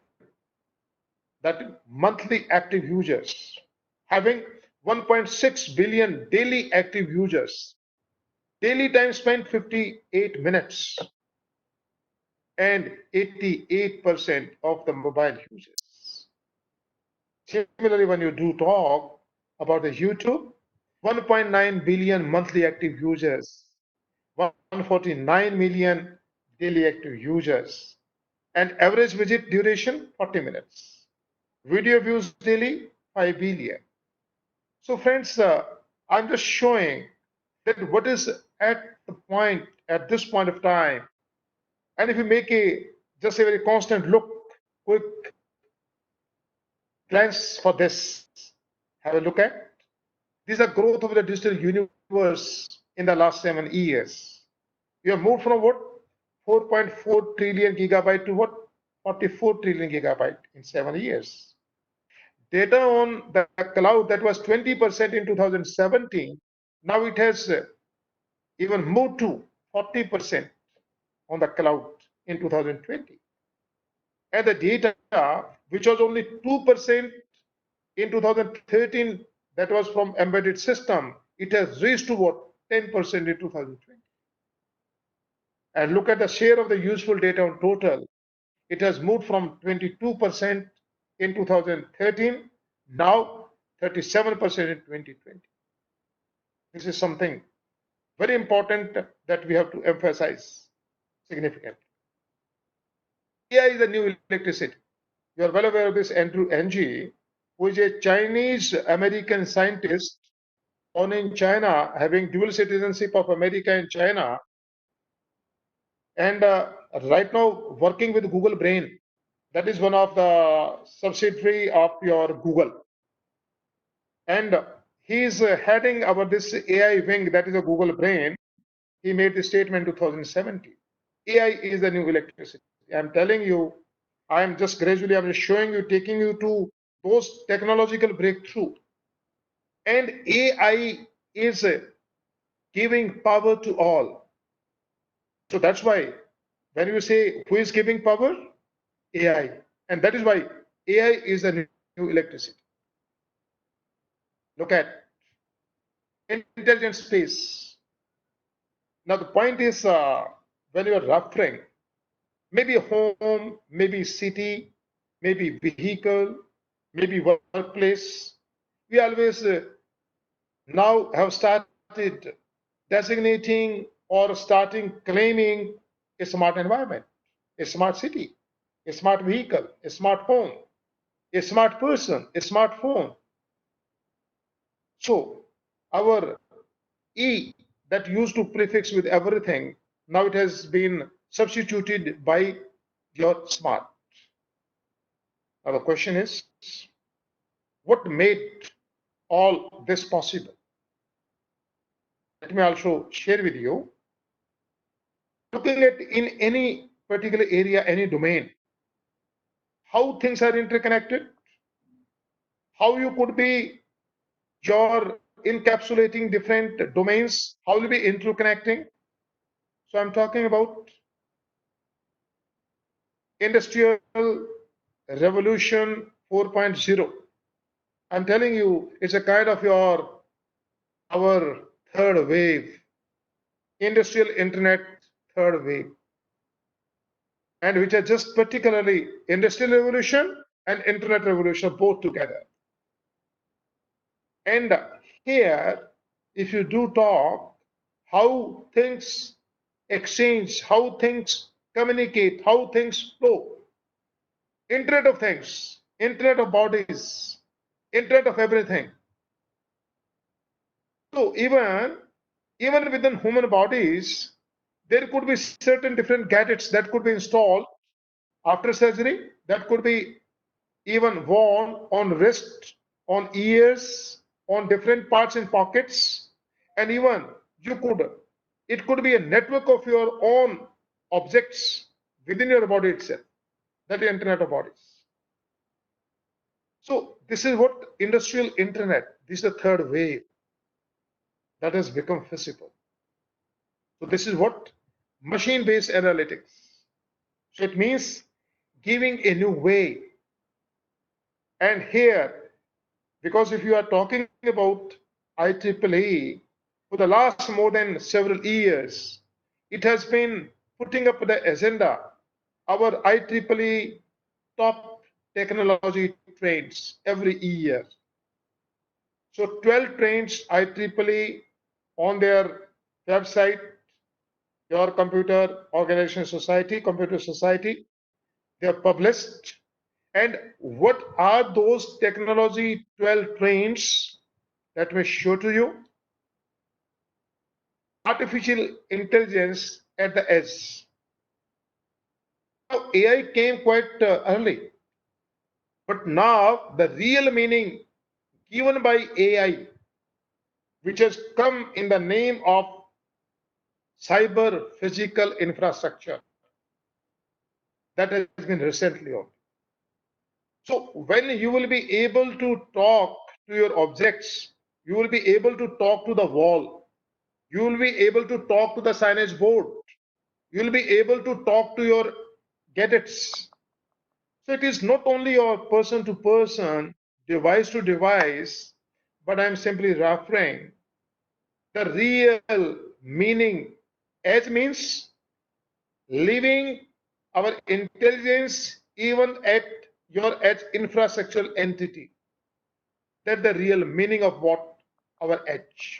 that monthly active users, having 1.6 billion daily active users, daily time spent 58 minutes, and 88% of the mobile users. Similarly, when you do talk about the YouTube, 1.9 billion monthly active users, 149 million daily active users, and average visit duration 40 minutes. Video views daily 5 billion. So friends, I'm just showing that what is at this point of time, and if you make just a very constant look, quick glance for this, have a look at. These are growth of the digital universe in the last 7 years. We have moved from what? 4.4 trillion gigabyte to what? 44 trillion gigabyte in 7 years. Data on the cloud that was 20% in 2017, now it has even moved to 40% on the cloud in 2020. And the data, which was only 2% in 2013, that was from embedded system, it has reached to what? 10% in 2020. And look at the share of the useful data on total. It has moved from 22% in 2013, now 37% in 2020. This is something very important that we have to emphasize significantly. AI is the new electricity. You are well aware of this Andrew Ng, who is a Chinese American scientist born in China, having dual citizenship of America and China, and right now working with Google Brain. That is one of the subsidiary of your Google. And he is heading our this AI wing, that is a Google Brain. He made the statement in 2017. AI is the new electricity. I'm telling you, I'm just showing you, taking you to those technological breakthrough. And AI is giving power to all. So that's why when you say who is giving power? AI. And that is why AI is the new electricity. Look at intelligent space. Now the point is when you are referring, maybe a home, maybe city, maybe vehicle, maybe workplace, we always now have started designating or starting claiming a smart environment, a smart city, a smart vehicle, a smart home, a smart person, a smartphone. So our E that used to prefix with everything, now it has been substituted by your smart. Now the question is, what made all this possible? Let me also share with you. Looking at in any particular area, any domain, how things are interconnected, how you could be your encapsulating different domains, how will be interconnecting. So I'm talking about Industrial Revolution 4.0. I'm telling you, it's a kind of our third wave, industrial internet third wave, and which are just particularly industrial revolution and internet revolution both together. And here, if you do talk how things exchange, how things communicate, how things flow, internet of things, internet of bodies, internet of everything. So even within human bodies, there could be certain different gadgets that could be installed after surgery, that could be even worn on wrist, on ears, on different parts in pockets, and even it could be a network of your own objects within your body itself. that is Internet of Bodies. So this is what industrial internet, this is the third wave that has become visible. So this is what machine-based analytics. So it means giving a new way. And here, because if you are talking about IEEE, for the last more than several years, it has been putting up the agenda. Our IEEE top technology trends every year. So 12 trends IEEE on their website, your computer organization society, computer society, they are published. And what are those technology 12 trends? Let me show to you. Artificial intelligence at the edge. Now, AI came quite early, but now the real meaning given by AI, which has come in the name of cyber physical infrastructure, that has been recently on. So when you will be able to talk to your objects, you will be able to talk to the wall, you will be able to talk to the signage board, you will be able to talk to your gadgets. So it is not only your person to person, device to device, but I'm simply referring the real meaning. Edge means leaving our intelligence even at your edge infrastructural entity. That's the real meaning of what our edge.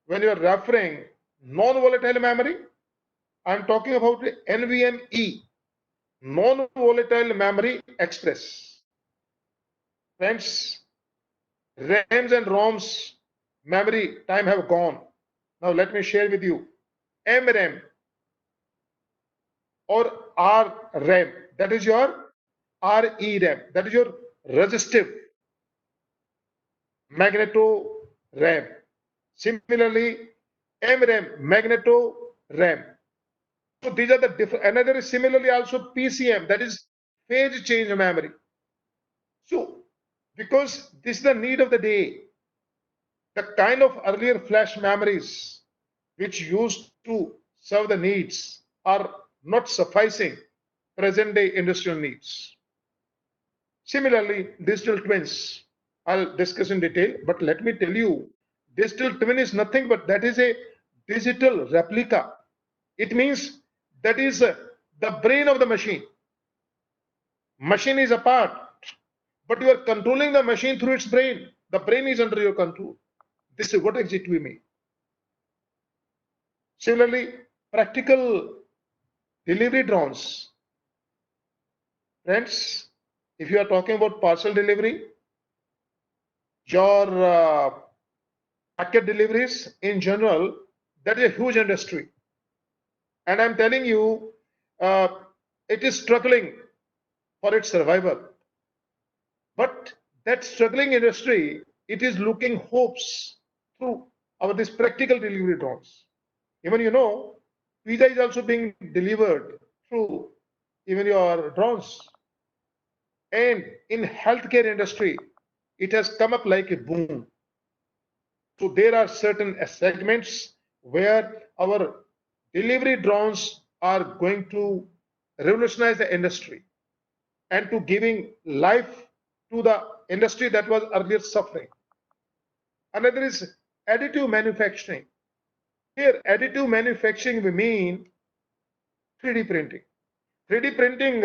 When you are referring non-volatile memory, I'm talking about the NVMe, non-volatile memory express. Friends, RAMs and ROMs memory time have gone. Now let me share with you MRAM or RRAM. That is your RERAM. That is your resistive magneto RAM. Similarly, MRAM, magneto RAM. So these are the different. Another is similarly also PCM, that is phase change memory. So because this is the need of the day, the kind of earlier flash memories which used to serve the needs are not sufficing present day industrial needs. Similarly, digital twins, I'll discuss in detail, but let me tell you, digital twin is nothing but that is a digital replica. It means that is the brain of the machine. Machine is a part, but you are controlling the machine through its brain. The brain is under your control. This is what exactly we mean. Similarly, practical delivery drones. Friends, if you are talking about parcel delivery, your packet deliveries in general, that is a huge industry. And I'm telling you, uh, it is struggling for its survival. But that struggling industry, it is looking hopes through our this practical delivery drones. Even you know, pizza is also being delivered through even your drones. And in healthcare industry, it has come up like a boom. So there are certain segments where our delivery drones are going to revolutionize the industry and to giving life to the industry that was earlier suffering. Another is additive manufacturing. Here, additive manufacturing we mean 3D printing. 3D printing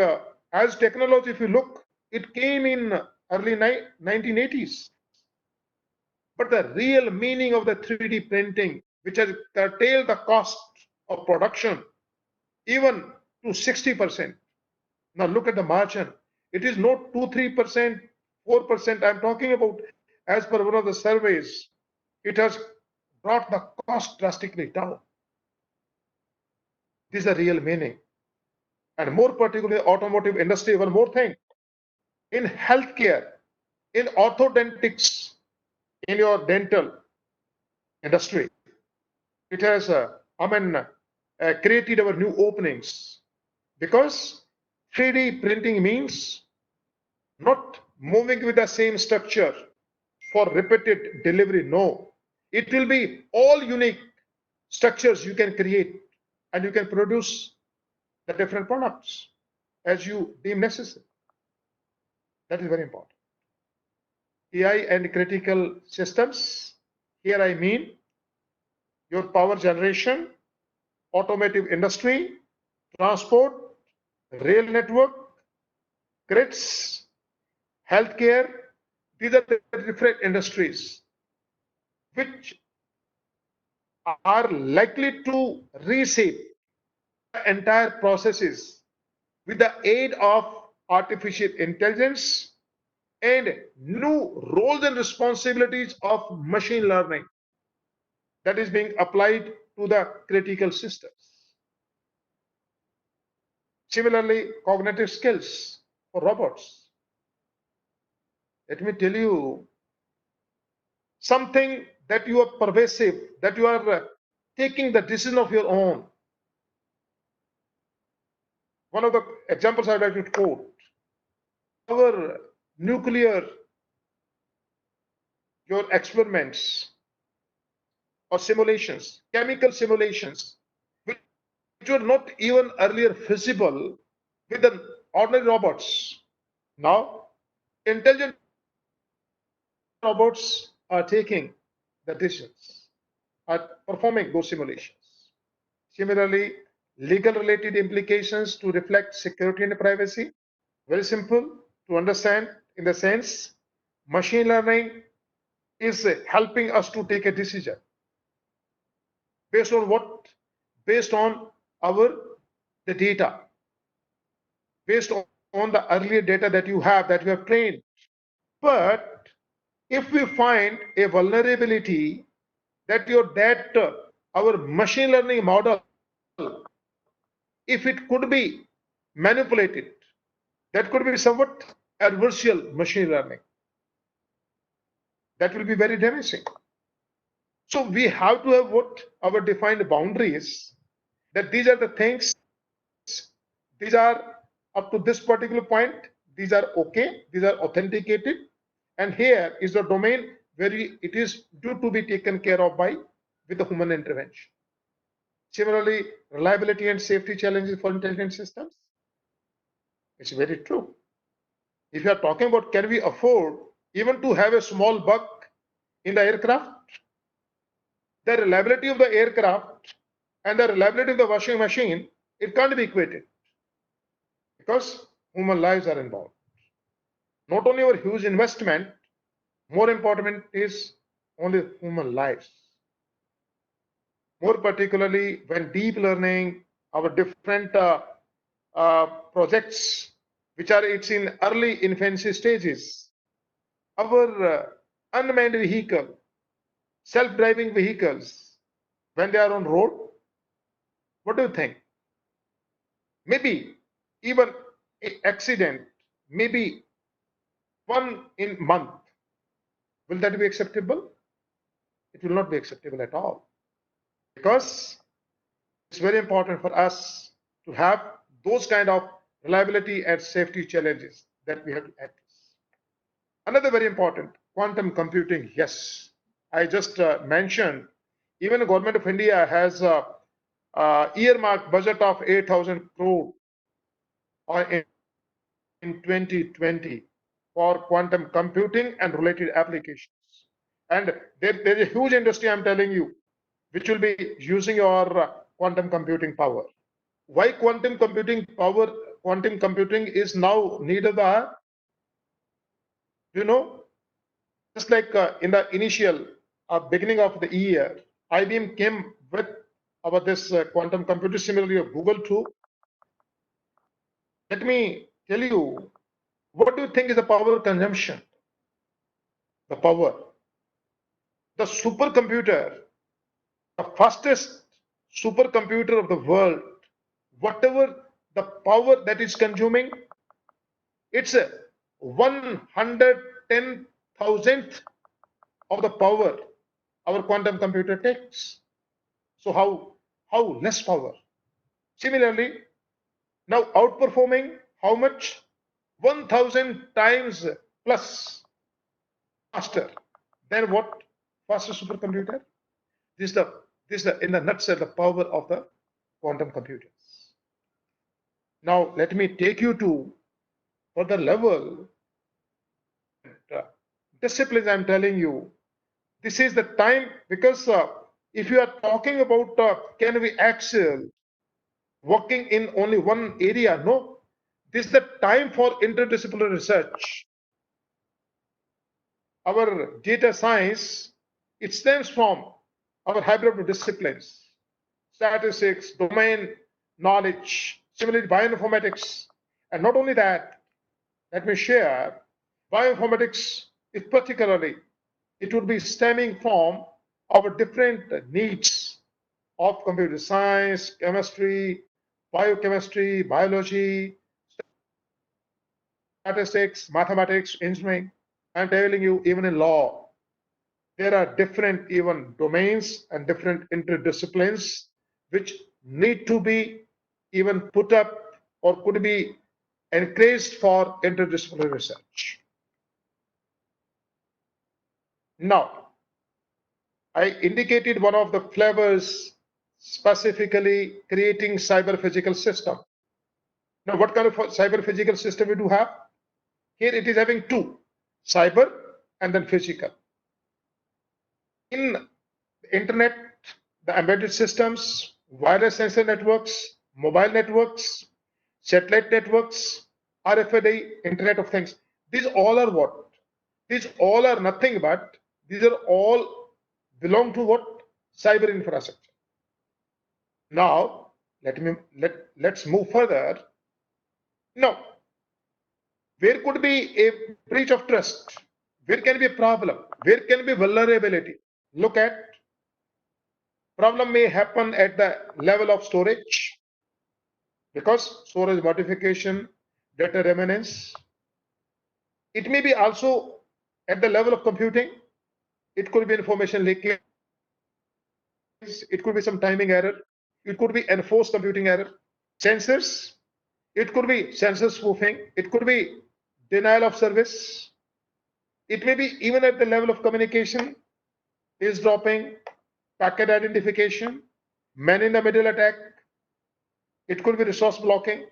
as technology, if you look, it came in early 1980s. But the real meaning of the 3D printing, which has curtailed the cost of production even to 60%. Now look at the margin. It is not 2, 3%, 4%. I'm talking about, as per one of the surveys, it has brought the cost drastically down. This is the real meaning. And more particularly, automotive industry, one more thing. In healthcare, in orthodontics, in your dental industry, it has, created our new openings because 3D printing means not moving with the same structure for repeated delivery. No, it will be all unique structures you can create and you can produce the different products as you deem necessary. That is very important. AI and critical systems. Here I mean your power generation, automotive industry, transport, rail network, grids, healthcare. These are the different industries which are likely to reshape the entire processes with the aid of artificial intelligence and new roles and responsibilities of machine learning that is being applied to the critical systems. Similarly, cognitive skills for robots. Let me tell you something that you are pervasive, that you are taking the decision of your own. One of the examples I'd like to quote, our nuclear, your experiments or simulations, chemical simulations, which were not even earlier feasible with the ordinary robots. Now, intelligent robots are taking the decisions, are performing those simulations. Similarly, legal related implications to reflect security and privacy. Very simple to understand in the sense machine learning is helping us to take a decision based on what? Based on our the data, based on the earlier data that you have trained. But if we find a vulnerability that our machine learning model, if it could be manipulated, that could be somewhat adversarial machine learning. That will be very damaging. So we have to have what our defined boundaries, that these are the things, these are up to this particular point, these are okay, these are authenticated, and here is the domain where it is due to be taken care of by with the human intervention. Similarly, reliability and safety challenges for intelligent systems. It's very true. If you are talking about can we afford even to have a small bug in the aircraft, the reliability of the aircraft and the reliability of the washing machine, it can't be equated because human lives are involved. Not only our huge investment, more important is only human lives. More particularly when deep learning, our different projects, which are it's in early infancy stages, our unmanned vehicle, self-driving vehicles, when they are on road, what do you think? Maybe even an accident, maybe one in month. Will that be acceptable? It will not be acceptable at all. Because it's very important for us to have those kind of reliability and safety challenges that we have to address. Another very important, quantum computing. Yes, I just mentioned, even the government of India has a earmarked budget of 8,000 crore in 2020 for quantum computing and related applications. And there's a huge industry, I'm telling you, which will be using your quantum computing power. Why quantum computing power? Quantum computing is now needed. You know, just like in the initial beginning of the year, IBM came with about this quantum computer, similarly Google too. Let me tell you, what do you think is the power consumption? The power. The supercomputer, the fastest supercomputer of the world, whatever the power that is consuming, it's a 110,000th of the power our quantum computer takes. So how less power? Similarly, now outperforming How much? 1000 times plus faster than what? Faster supercomputer. This is the in the nutshell the power of the quantum computers. Now let me take you to further level uh, disciplines. I'm telling you, this is the time because if you are talking about can we excel working in only one area? No, this is the time for interdisciplinary research. Our data science, it stems from our hybrid disciplines, statistics, domain knowledge, similarly bioinformatics. And not only that, let me share, bioinformatics is particularly, it would be stemming from our different needs of computer science, chemistry, biochemistry, biology, statistics, mathematics, engineering. I'm telling you, even in law, there are different even domains and different interdisciplines which need to be even put up or could be encouraged for interdisciplinary research. Now, I indicated one of the flavors specifically creating cyber physical system. Now, what kind of cyber physical system we do have? Here it is having two, cyber and then physical. In the internet, the embedded systems, wireless sensor networks, mobile networks, satellite networks, RFID, Internet of Things. These all are what? These all are nothing but these are all belong to what? Cyber infrastructure. Now, let's move further. Now, where could be a breach of trust? Where can be a problem? Where can be vulnerability? Look at problem may happen at the level of storage because storage modification, data remnants. It may be also at the level of computing. It could be information leakage. It could be some timing error. It could be enforced computing error. Sensors. It could be sensor spoofing. It could be denial of service. It may be even at the level of communication, eavesdropping, packet identification, man in the middle attack. It could be resource blocking.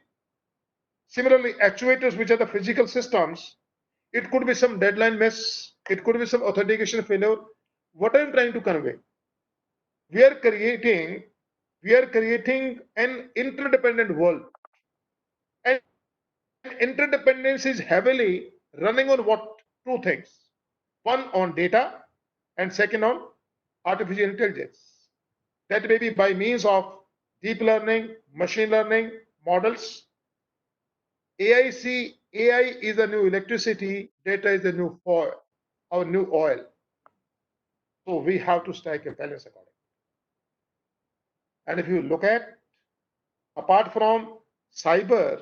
Similarly, actuators, which are the physical systems, it could be some deadline miss. It could be some authentication failure. What I'm trying to convey, we are creating, we are creating an interdependent world, and interdependence is heavily running on what? Two things. One on data, and second on artificial intelligence. That may be by means of deep learning, machine learning models. AI is the new electricity, data is the new oil, our new oil. So we have to strike a balance accordingly. And if you look at, apart from cyber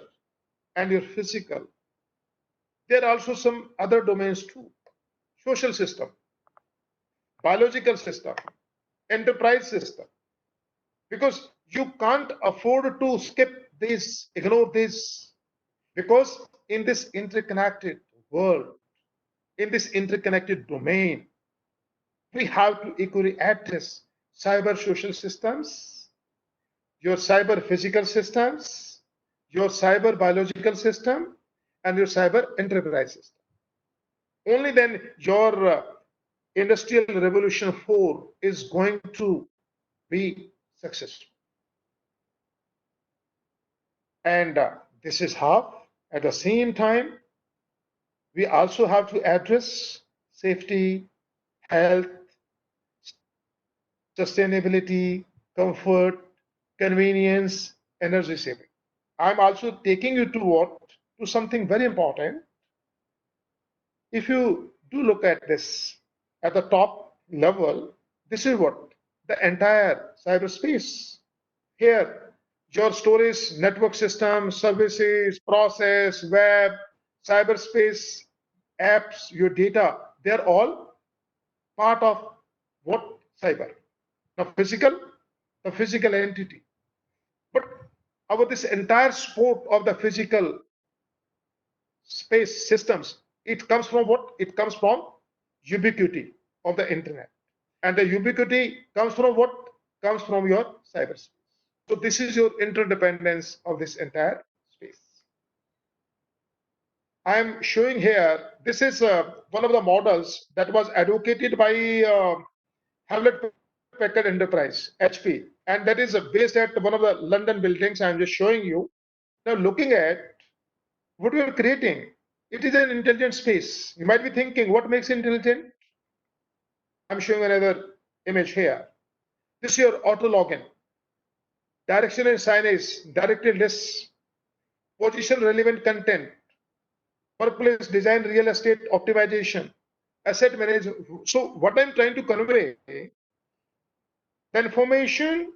and your physical, there are also some other domains too. Social system, biological system, enterprise system. Because you can't afford to skip this, ignore this. Because in this interconnected world, in this interconnected domain, we have to equally address cyber social systems, your cyber physical systems, your cyber biological system, and your cyber enterprise system. Only then your industrial revolution 4 is going to be successful. And this is how, at the same time, we also have to address safety, health, sustainability, comfort, convenience, energy saving. I'm also taking you to what? To something very important. If you do look at this at the top level, this is what? The entire cyberspace. Here, your storage, network system, services, process, web, cyberspace, apps, your data, they're all part of what? Cyber. Now, the physical entity. But our this entire sport of the physical space systems. It comes from what? It comes from ubiquity of the internet. And the ubiquity comes from what? Comes from your cyberspace. So this is your interdependence of this entire space. I am showing here, this is one of the models that was advocated by Hewlett Packard Enterprise, HP, and that is based at one of the London buildings. I'm just showing you. Now looking at what we are creating, it is an intelligent space. You might be thinking, what makes it intelligent? I'm showing another image here. This is your auto login, directional signage, directed lists, position relevant content, workplace design, real estate optimization, asset management. So what I'm trying to convey, the information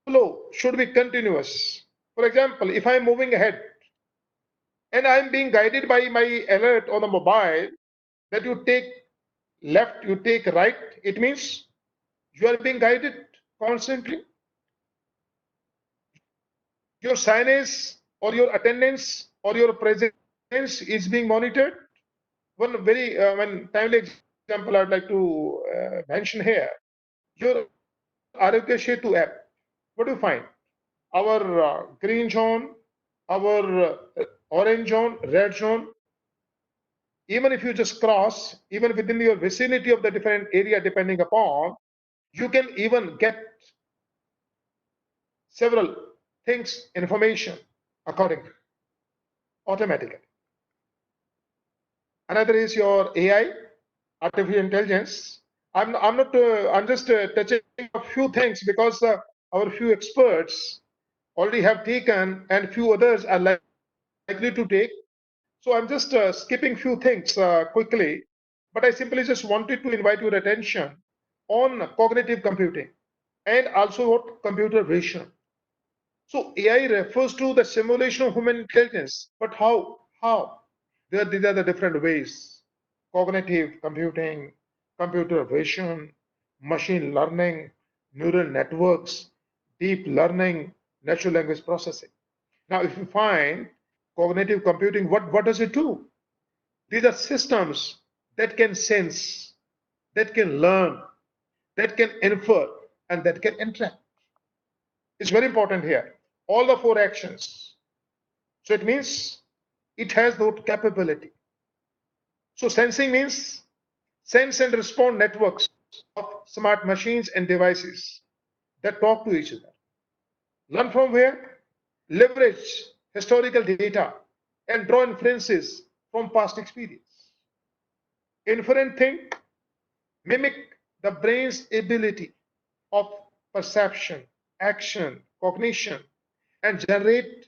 flow should be continuous. For example, if I'm moving ahead and I'm being guided by my alert on the mobile that you take left, you take right, it means you are being guided constantly. Your signage or your attendance or your presence is being monitored. One very timely example I'd like to mention here. Your Arogya Setu app, what do you find? Our green zone, our orange zone, red zone, even if you just cross, even within your vicinity of the different area, depending upon, you can even get several things, information accordingly, automatically. Another is your AI, artificial intelligence. I'm just touching a few things because our few experts already have taken and few others are likely to take. So I'm just skipping few things quickly, but I simply just wanted to invite your attention on cognitive computing and also what computer vision. So AI refers to the simulation of human intelligence, but how? How? These are the different ways. Cognitive computing, computer vision, machine learning, neural networks, deep learning, natural language processing. Now, if you find cognitive computing, what does it do? These are systems that can sense, that can learn, that can infer, and that can interact. It's very important here. All the four actions. So it means it has that capability. So sensing means sense and respond networks of smart machines and devices that talk to each other. Learn from where? Leverage historical data and draw inferences from past experience. Inferent think, mimic the brain's ability of perception, action, cognition, and generate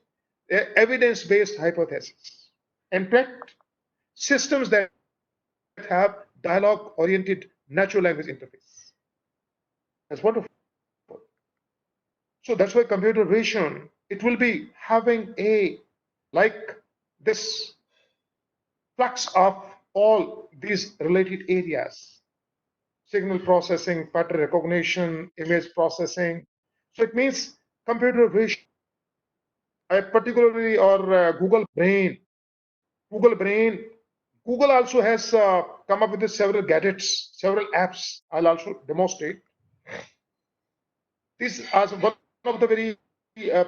evidence-based hypotheses. In fact, systems that have dialogue-oriented natural language interface. That's wonderful. So that's why computer vision, it will be having a like this flux of all these related areas: signal processing, pattern recognition, image processing. So it means computer vision, particularly or Google Brain. Google also has come up with several gadgets, several apps. I'll also demonstrate. This as one of the very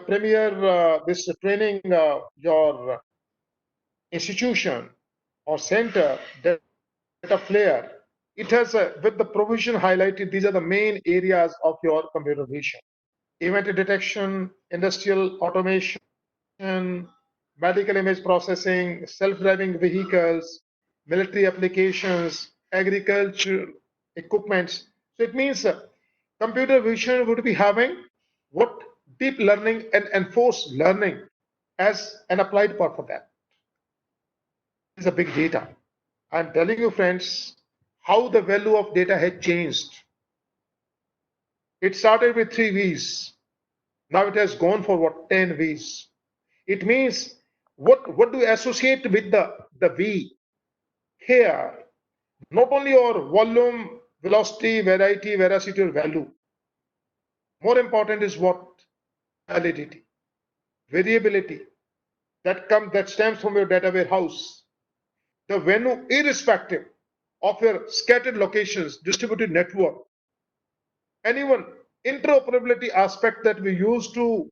premier this training your institution or center data flare. It has with the provision highlighted. These are the main areas of your computer vision: event detection, industrial automation, medical image processing, self-driving vehicles, military applications, agriculture equipments. So it means computer vision would be having what deep learning and enforced learning as an applied part for that. It's a big data. I'm telling you, friends, how the value of data has changed. It started with 3 V's. Now it has gone for what 10 V's. It means what do you associate with the V here? Not only your volume, velocity, variety, veracity, or value. More important is what? Validity, variability, that stems from your data warehouse. The venue, irrespective of your scattered locations, distributed network, and even interoperability aspect that we use to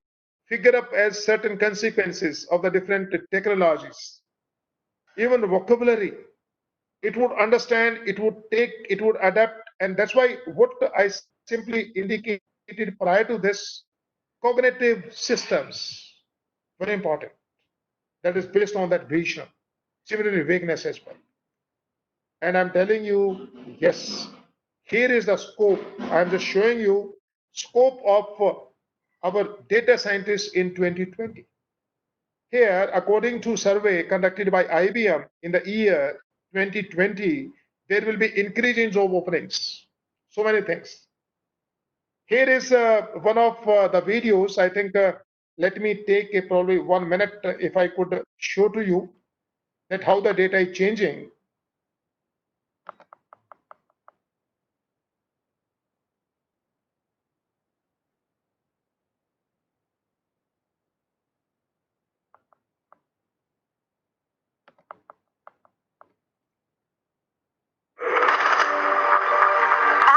figure up as certain consequences of the different technologies, even vocabulary, it would understand, it would take, it would adapt. And that's why what I simply indicated prior to this, cognitive systems, very important. That is based on that vision. Similarly, vagueness as well. And I'm telling you, yes, here is the scope. I'm just showing you scope of our data scientists in 2020. Here, according to survey conducted by IBM in the year 2020, there will be increase in job openings. So many things. Here is one of the videos. I think let me take probably 1 minute if I could show to you that how the data is changing.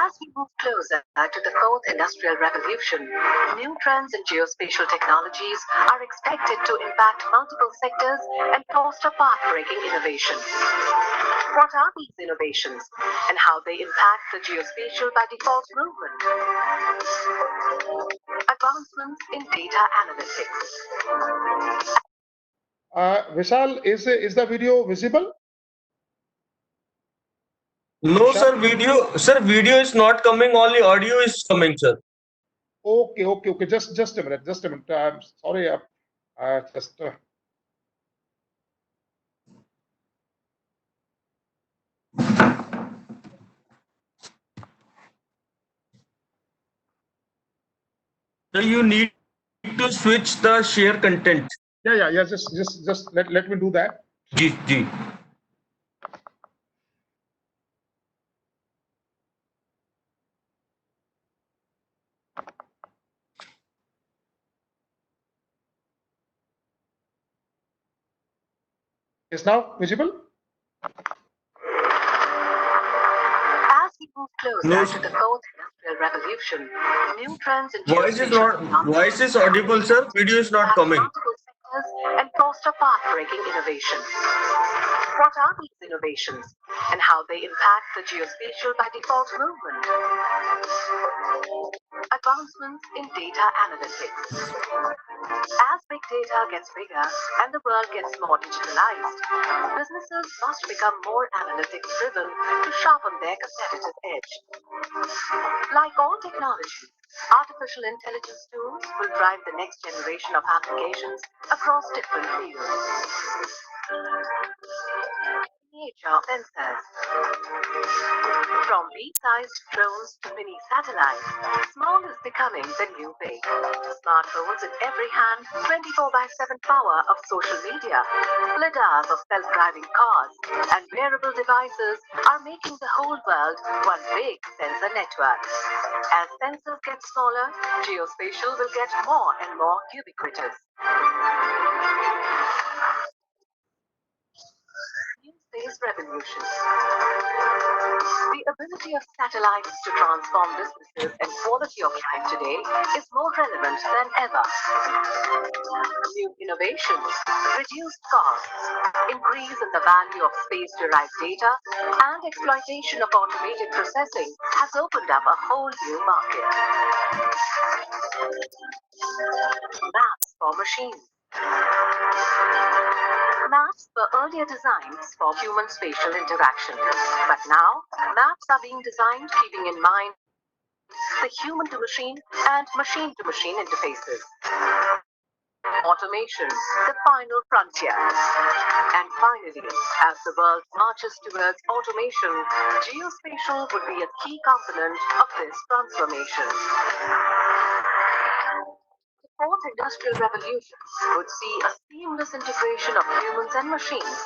As we move closer to the fourth industrial revolution, new trends in geospatial technologies are expected to impact multiple sectors and foster path-breaking innovation. What are these innovations and how they impact the geospatial by default movement? Advancements in data analytics. Vishal, is the video visible? No, Vishal? Video is not coming. Only audio is coming, sir. Okay. Just a minute. Just a minute. I'm sorry. Just. So you need to switch the share content. Yeah. Just let me do that. Ji. Is now visible? As we move closer No, to the fourth industrial revolution, new trends in voice is geospatial not. Voice is audible, sir. Video is not coming. multiple sectors and foster path-breaking innovation. What are these innovations and how they impact the geospatial by default movement? Advancements in data analytics. As big data gets bigger and the world gets more digitalized, businesses must become more analytics driven to sharpen their competitive edge. Like all technology, artificial intelligence tools will drive the next generation of applications across different fields. Nature sensors. From pea-sized drones to mini satellites, small is becoming the new big. Smartphones in every hand, 24/7 power of social media, lidars of self-driving cars, and wearable devices are making the whole world one big sensor network. As sensors get smaller, geospatial will get more and more ubiquitous. New space revolution. The ability of satellites to transform businesses and quality of life today is more relevant than ever. New innovations, reduced costs, increase in the value of space-derived data, and exploitation of automated processing has opened up a whole new market. Maps for machines. Maps were earlier designed for human spatial interaction, but now maps are being designed keeping in mind the human-to-machine and machine-to-machine interfaces. Automation, the final frontier. And finally, as the world marches towards automation, geospatial would be a key component of this transformation. The fourth industrial revolution would see a seamless integration of humans and machines,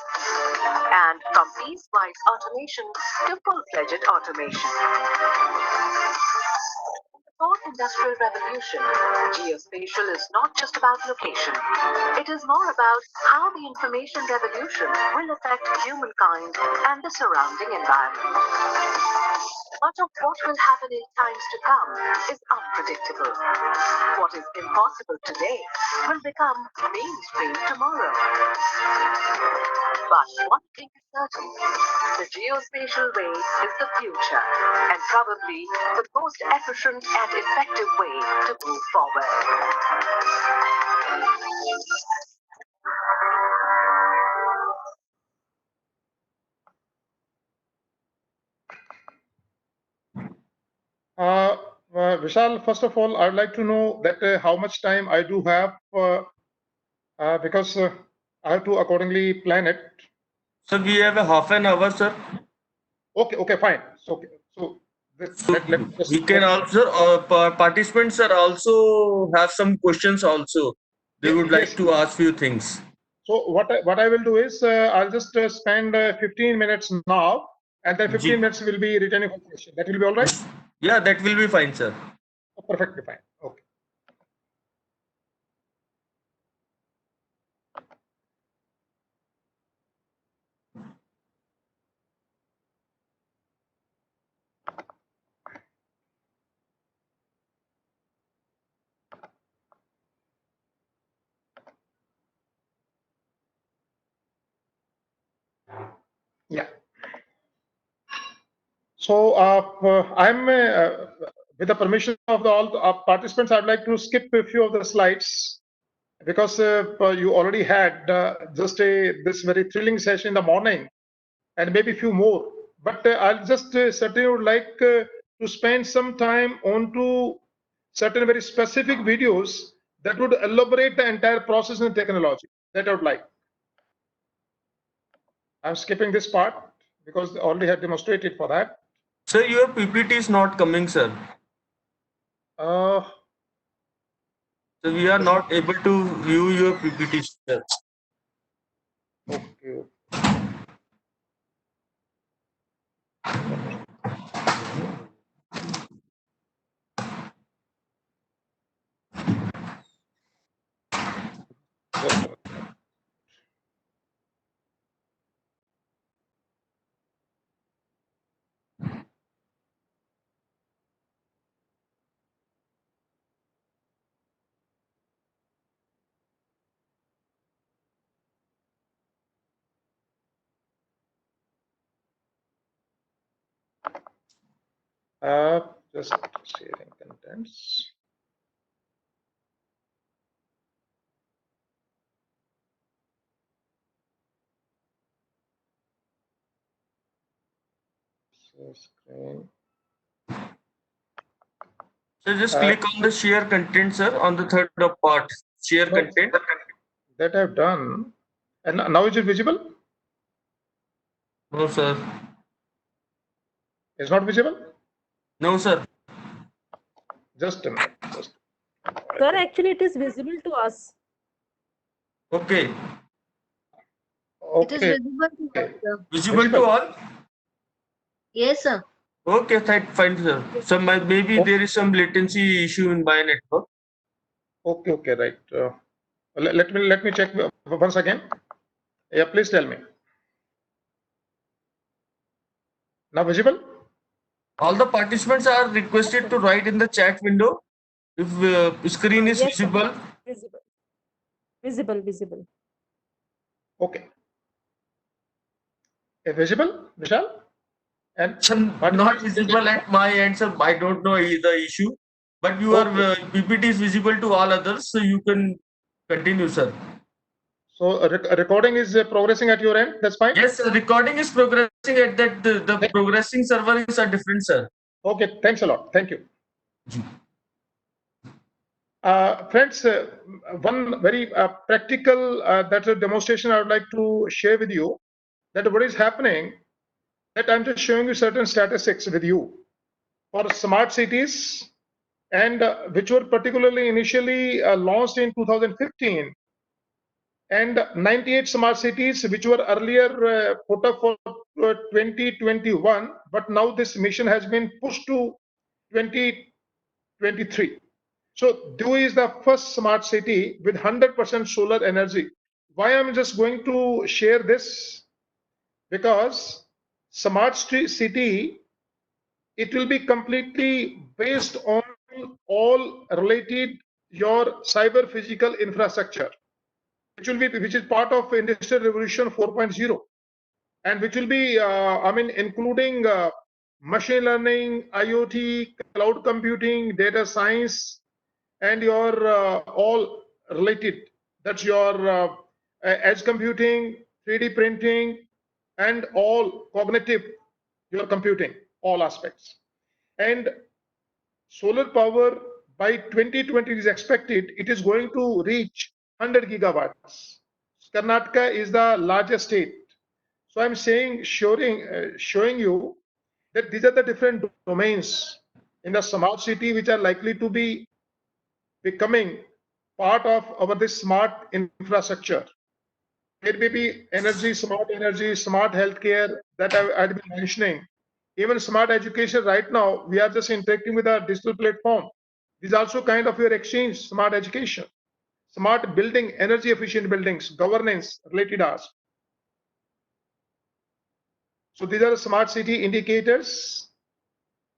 and from piecewise automation to full-fledged automation. fourth industrial revolution, geospatial is not just about location. It is more about how the information revolution will affect humankind and the surrounding environment. Much of what will happen in times to come is unpredictable. What is impossible today will become mainstream tomorrow. But one thing is certain, the geospatial way is the future, and probably the most efficient and effective way to move forward. Vishal, first of all, I'd like to know that how much time I do have because I have to accordingly plan it. So we have a half an hour, sir. Okay, fine. So So let me just we can also participants are also have some questions also. They would like yes. to ask few things. So what I will do is I'll just spend 15 minutes now, and then 15 minutes will be returning for question. That will be all right. Yeah, that will be fine, sir. Perfectly fine. Okay. Yeah. So I'm with the permission of all the participants, I'd like to skip a few of the slides because you already had just this very thrilling session in the morning and maybe a few more. But I'll just certainly would like to spend some time on to certain very specific videos that would elaborate the entire process and technology that I would like. I'm skipping this part because I already had demonstrated for that. Sir, your PPT is not coming, sir. Uh, So we are not able to view your PPT, sir. okay. Just a minute. Just sharing contents. Share screen. So just click on the share content, sir, on the third part. Share No, content. that I've done. And now is it visible? No, sir. It's not visible? No, sir. Just a minute. Sir, actually, it is visible to us. Okay. It is Okay. visible to us, sir. Visible to all? Yes, sir. Okay, fine, sir. So maybe there is some latency issue in my network. Okay, right. Let me check once again. Yeah, please tell me. Now visible? All the participants are requested to write in the chat window if screen is Yes, sir. visible. Visible. Okay. Visible, Vishal? And Not visible at my end, sir. I don't know the issue, but your PPT is visible to all others, so you can continue, sir. So recording is progressing at your end. That's fine. Yes, sir. Recording is progressing at that. The progressing server is a different, sir. Okay, thanks a lot. Thank you. Friends, one very practical that's a demonstration I would like to share with you that what is happening, that I'm just showing you certain statistics with you for smart cities and which were particularly initially launched in 2015 and 98 smart cities which were earlier put up for 2021, but now this mission has been pushed to 20 23. So Dewey is the first smart city with 100% solar energy. Why I'm just going to share this? Because smart city, it will be completely based on all related your cyber physical infrastructure, which is part of Industrial Revolution 4.0, and which will be, including machine learning, IoT, cloud computing, data science, and your all related. That's your edge computing, 3D printing, and all cognitive, your computing, all aspects. And solar power by 2020 is expected, it is going to reach 100 gigawatts. Karnataka is the largest state. So I'm saying, showing you that these are the different domains in the smart city which are likely to be becoming part of our this smart infrastructure. It may be energy, smart healthcare that I'd been mentioning. Even smart education right now, we are just interacting with our digital platform. This is also kind of your exchange, smart education. Smart building, energy efficient buildings, governance related us. So these are smart city indicators,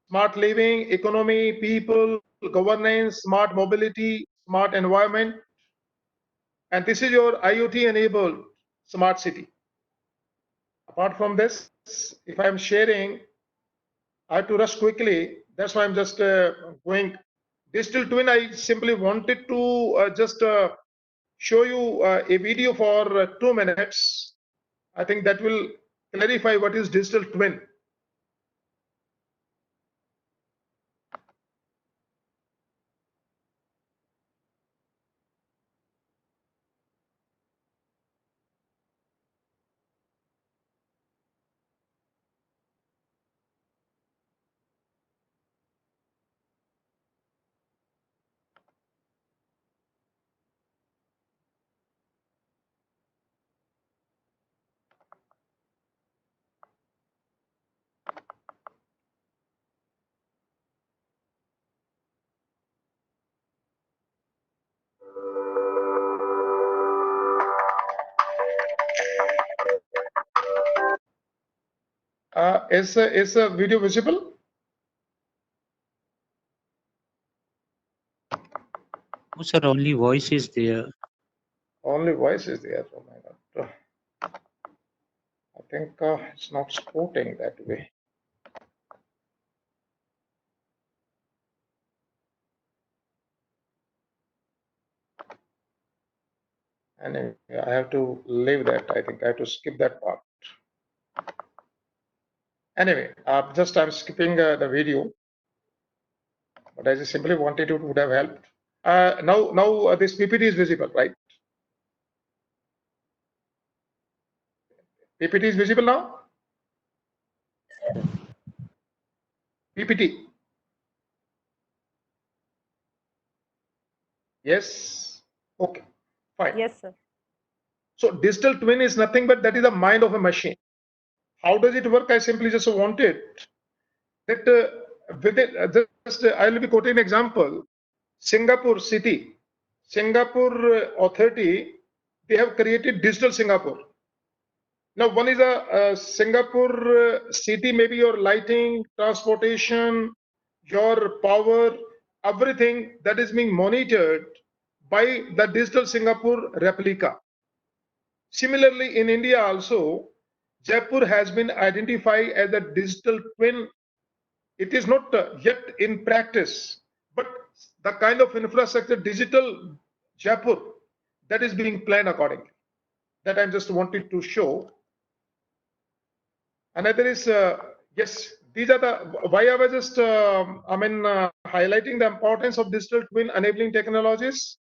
smart living, economy, people, governance, smart mobility, smart environment. And this is your IoT enabled smart city. Apart from this, if I'm sharing, I have to rush quickly. That's why I'm just going digital twin. I simply wanted to just show you a video for 2 minutes. I think that will clarify what is digital twin. Is a video visible? No, sir, only voice is there. Only voice is there. Oh my God. I think it's not supporting that way. Anyway, I have to leave that. I think I have to skip that part. Anyway, just I'm skipping the video, but I just simply wanted it would have helped. Now this PPT is visible, right? PPT is visible now? PPT. Yes. Okay. Fine. Yes, sir. So digital twin is nothing but that is the mind of a machine. How does it work? I simply just wanted that with it, I will be quoting an example. Singapore city, Singapore authority, they have created digital Singapore. Now, one is a Singapore city, maybe your lighting, transportation, your power, everything that is being monitored by the digital Singapore replica. Similarly, in India also, Jaipur has been identified as a digital twin. It is not yet in practice, but the kind of infrastructure, digital Jaipur, that is being planned accordingly. That I just wanted to show. Another is, yes, these are the, why I was just, highlighting the importance of digital twin enabling technologies.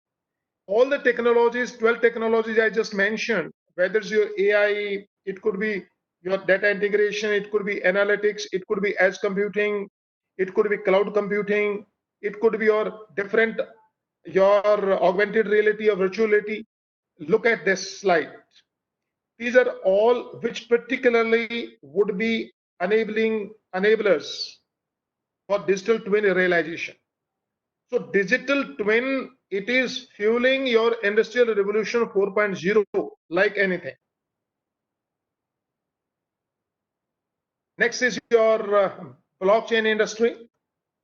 All the technologies, 12 technologies I just mentioned, whether it's your AI, it could be your data integration, it could be analytics, it could be edge computing, it could be cloud computing, it could be your different, your augmented reality or virtual reality. Look at this slide. These are all which particularly would be enablers for digital twin realization. So digital twin, it is fueling your industrial revolution 4.0 like anything. Next is your blockchain industry.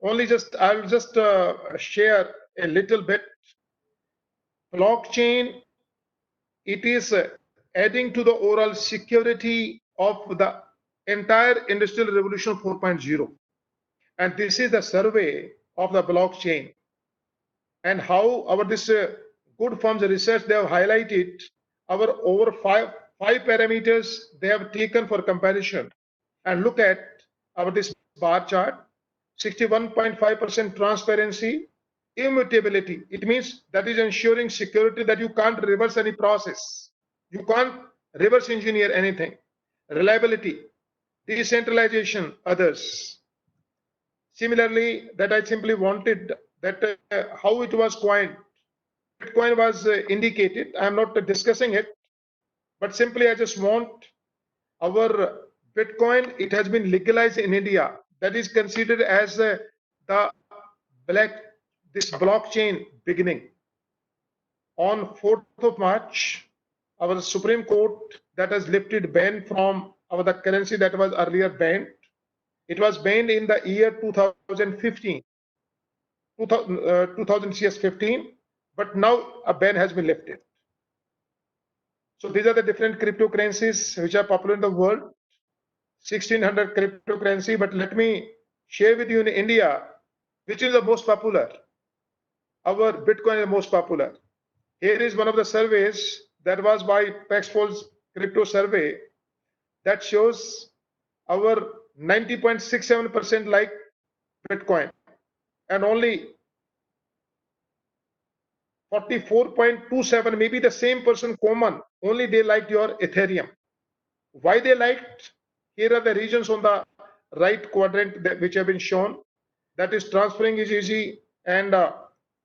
I'll just share a little bit. Blockchain, it is adding to the overall security of the entire industrial revolution 4.0. And this is the survey of the blockchain, and how our this good firms research, they have highlighted our over five parameters they have taken for comparison. And look at our this bar chart: 61.5% transparency, immutability. It means that is ensuring security, that you can't reverse any process, you can't reverse engineer anything. Reliability, decentralization, others. Similarly, that I simply wanted that how it was coined. Bitcoin was indicated. I am not discussing it, but simply I just want our Bitcoin. It has been legalized in India. That is considered as the this blockchain beginning. On 4th of March, our Supreme Court that has lifted ban from the currency that was earlier banned. It was banned in the year 2015. 2000 CS15, but now a ban has been lifted. So these are the different cryptocurrencies which are popular in the world. 1600 cryptocurrency, but let me share with you in India, which is the most popular. Our Bitcoin is the most popular. Here is one of the surveys that was by Paxful's crypto survey that shows our 90.67% like Bitcoin, and only 44.27, maybe the same person common, only they liked your Ethereum. Why they liked? Here are the regions on the right quadrant which have been shown. That is, transferring is easy and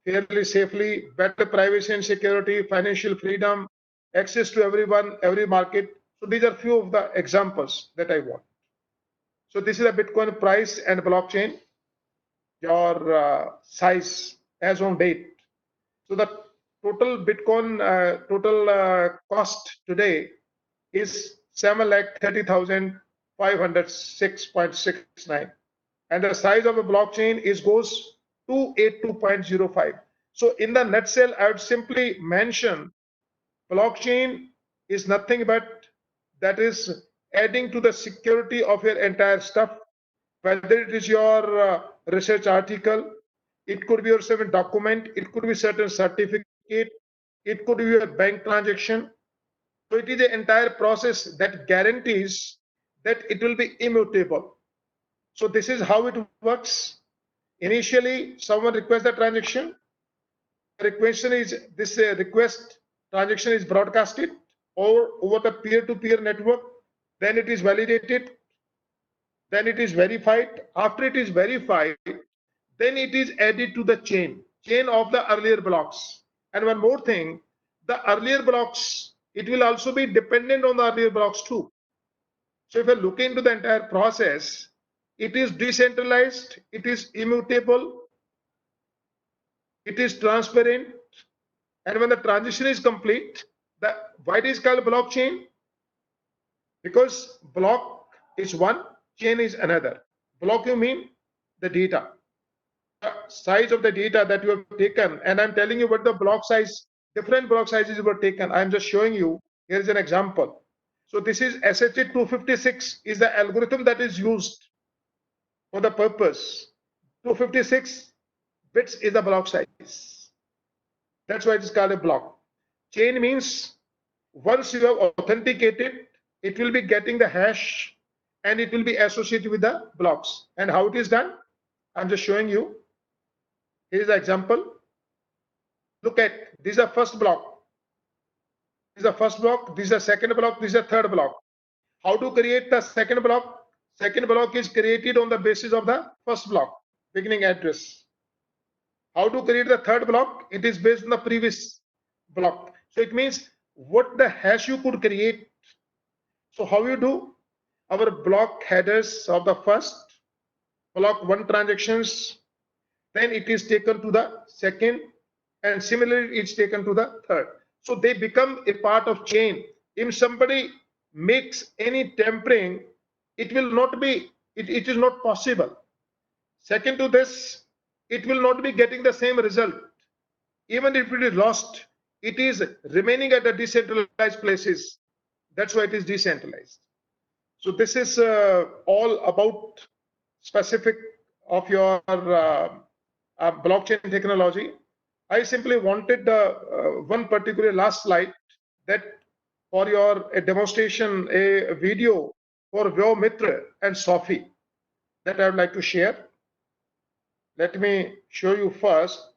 fairly safely, better privacy and security, financial freedom, access to everyone, every market. So these are few of the examples that I want. So this is a Bitcoin price and blockchain, your size as on date. So the total Bitcoin total cost today is 7,30,506.69, and the size of a blockchain is goes 282.05. So in the nutshell, I would simply mention blockchain is nothing but that is adding to the security of your entire stuff, whether it is your research article, it could be your certain document, it could be certain certificate, it could be your bank transaction. So it is the entire process that guarantees that it will be immutable. So this is how it works. Initially, someone requests the transaction. Request transaction is broadcasted or over the peer-to-peer network. Then it is validated. Then it is verified. After it is verified, then it is added to the chain of the earlier blocks. And one more thing, the earlier blocks, it will also be dependent on the earlier blocks too. So if you look into the entire process, it is decentralized, it is immutable, it is transparent, and when the transition is complete, why it is called blockchain? Because block is one, chain is another. Block, you mean the data, size of the data that you have taken, and I'm telling you what the block size, different block sizes were taken. I'm just showing you. Here is an example. So this is SHA 256 is the algorithm that is used for the purpose. 256 bits is the block size. That's why it is called a block. Chain means once you have authenticated, it will be getting the hash and it will be associated with the blocks. And how it is done? I'm just showing you. Here's the example. Look at this is the first block. This is the first block. This is the second block. This is the third block. How to create the second block? Second block is created on the basis of the first block, beginning address. How to create the third block? It is based on the previous block. So it means what the hash you could create. So how you do? Our block headers of the first block one transactions, then it is taken to the second, and similarly it's taken to the third. So they become a part of chain. If somebody makes any tampering, it will not be, it is not possible. Second to this, it will not be getting the same result. Even if it is lost, it is remaining at the decentralized places. That's why it is decentralized. So this is all about specific of your blockchain technology. I simply wanted one particular last slide that for your a demonstration, a video for Vyomitra and Sophie that I would like to share. Let me show you first.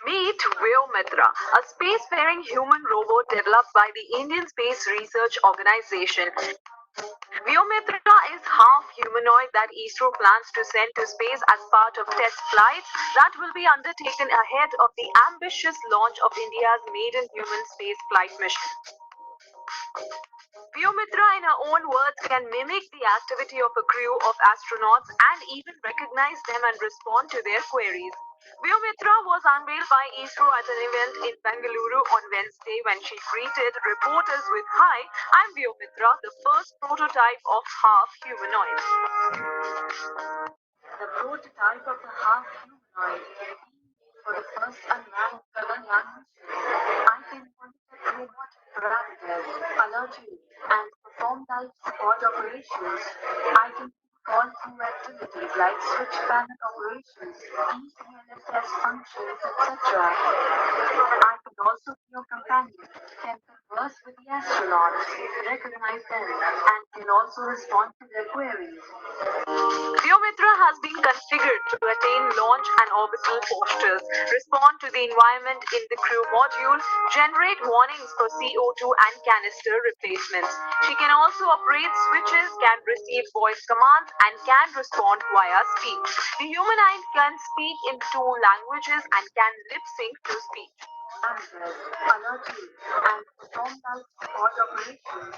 Meet Vyomitra, a spacefaring human robot developed by the Indian Space Research Organization. Vyomitra is half humanoid that ISRO plans to send to space as part of test flights that will be undertaken ahead of the ambitious launch of India's maiden human space flight mission. Vyomitra, in her own words, can mimic the activity of a crew of astronauts and even recognize them and respond to their queries. Vyomitra was unveiled by ISRO at an event in Bengaluru on Wednesday when she greeted reporters with, "Hi, I'm Vyomitra, the first prototype of half humanoid." The prototype of the half humanoid for the first unmanned Gaganyaan mission. I can monitor robotic parameters, alert you, and perform life support operations. I can call through activities like switch panel operations, ECLSS functions, etc. I can also be your companion, can converse with the astronauts, recognize them, and can also respond to their queries. Vyomitra has been configured to attain launch and orbital postures, respond to the environment in the crew module, generate warnings for CO2 and canister replacements. She can also operate switches, can receive voice commands, and can respond via speech. The humanoid can speak in 2 languages and can lip sync to speech. Alert you, and perform life support operations.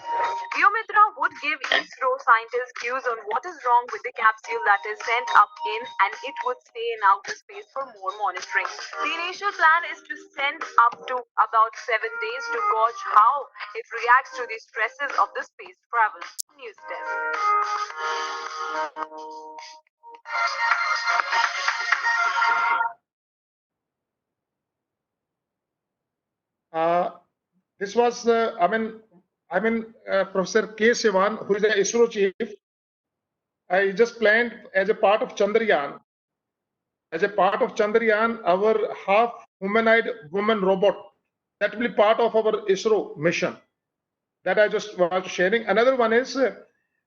Vyomitra would give ISRO scientists cues on what is wrong with the capsule that is sent up in, and it would stay in outer space for more monitoring. The initial plan is to send up to about 7 days to gauge how it reacts to the stresses of the space travel. News desk. This was, Professor K. Sivan, who is the ISRO chief. I just planned as a part of Chandrayaan. As a part of Chandrayaan, our half humanoid woman robot that will be part of our ISRO mission. That I just was sharing. Another one is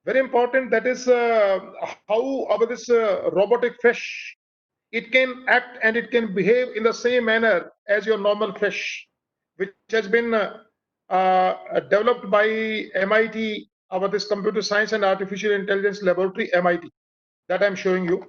very important. That is how our this robotic fish, it can act and it can behave in the same manner as your normal fish, which has been developed by MIT, our this Computer Science and Artificial Intelligence Laboratory, MIT, that I'm showing you.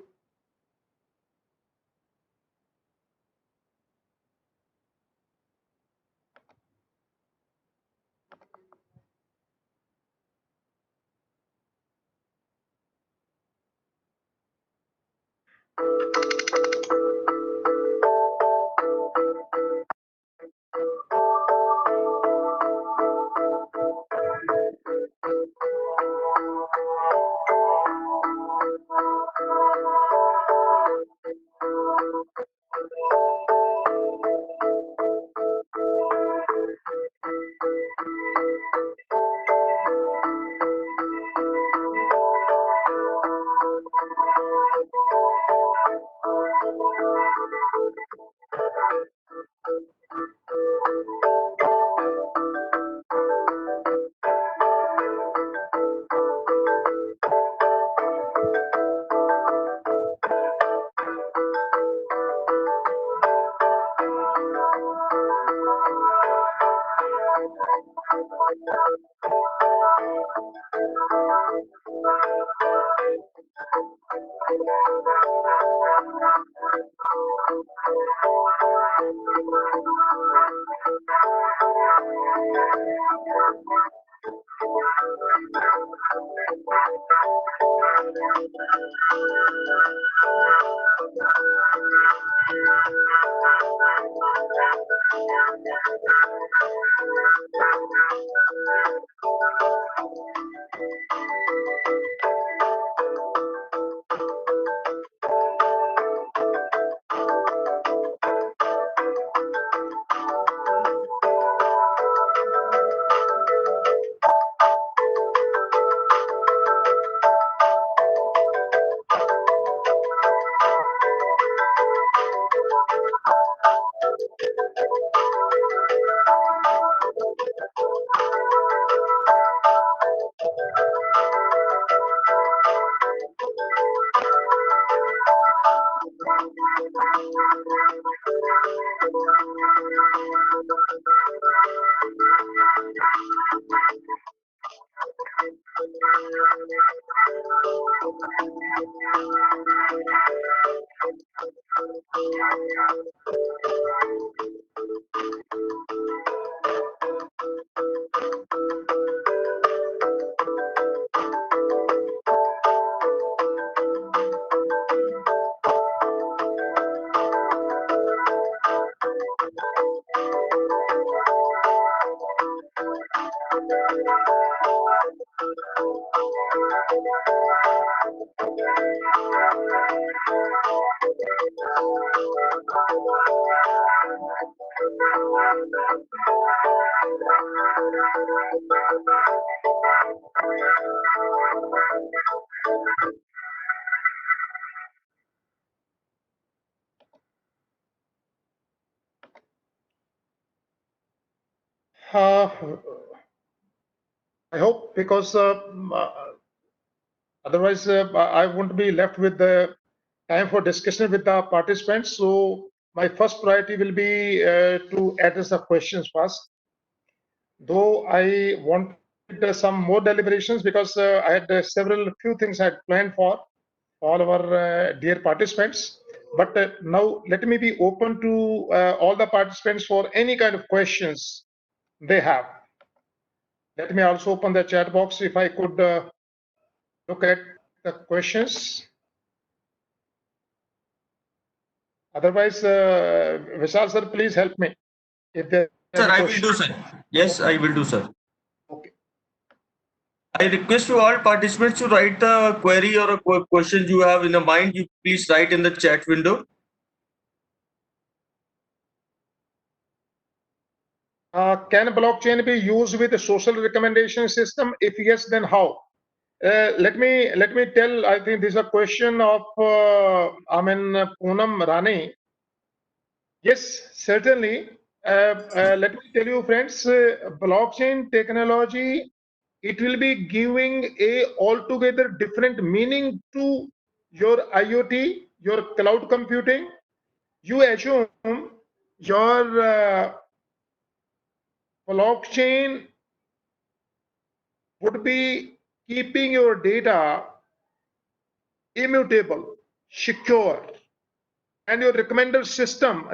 Uh, I hope, because otherwise I won't be left with the time for discussion with the participants. So my first priority will be to address the questions first. Though I wanted some more deliberations, because I had several few things I had planned for all our dear participants. But now let me be open to all the participants for any kind of questions they have. Let me also open the chat box if I could look at the questions. Otherwise, Vishal sir, please help me if there are Sir, any I will questions. do, sir. Yes, I will do, sir. Okay. I request to all participants to write the query or a question you have in the mind. You please write in the chat window. Can blockchain be used with a social recommendation system? If yes, then how? Let me tell. I think this is a question of Poonam Rani. Yes, certainly. Let me tell you, friends, blockchain technology, it will be giving a altogether different meaning to your IoT, your cloud computing. You assume your blockchain would be keeping your data immutable, secure, and your recommender system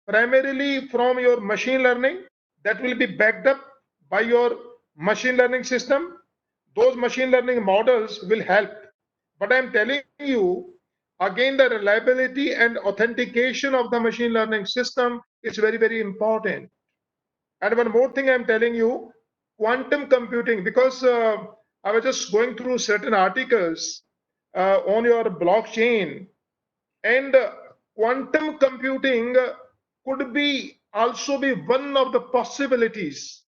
primarily from your machine learning, that will be backed up by your machine learning system. Those machine learning models will help. But I'm telling you, again, the reliability and authentication of the machine learning system is very, very important. And one more thing I'm telling you, quantum computing, because I was just going through certain articles on your blockchain, and quantum computing could be also be one of the possibilities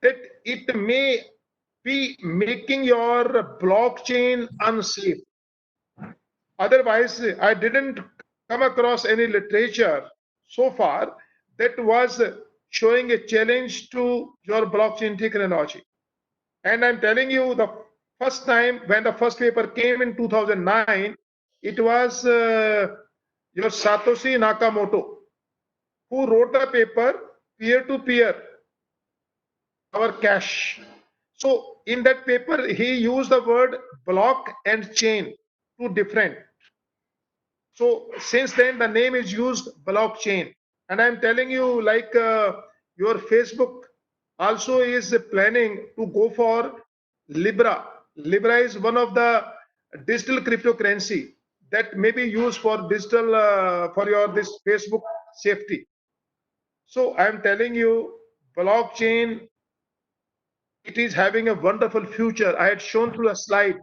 that it may be making your blockchain unsafe. Otherwise, I didn't come across any literature so far that was showing a challenge to your blockchain technology. And I'm telling you, the first time when the first paper came in 2009, it was your Satoshi Nakamoto who wrote the paper peer-to-peer, our cash. So in that paper, he used the word block and chain, two different. So since then, the name is used blockchain. And I'm telling you, like your Facebook also is planning to go for Libra. liberalize one of the digital cryptocurrency that may be used for digital for your this Facebook safety. So I am telling you, blockchain, it is having a wonderful future. I had shown through a slide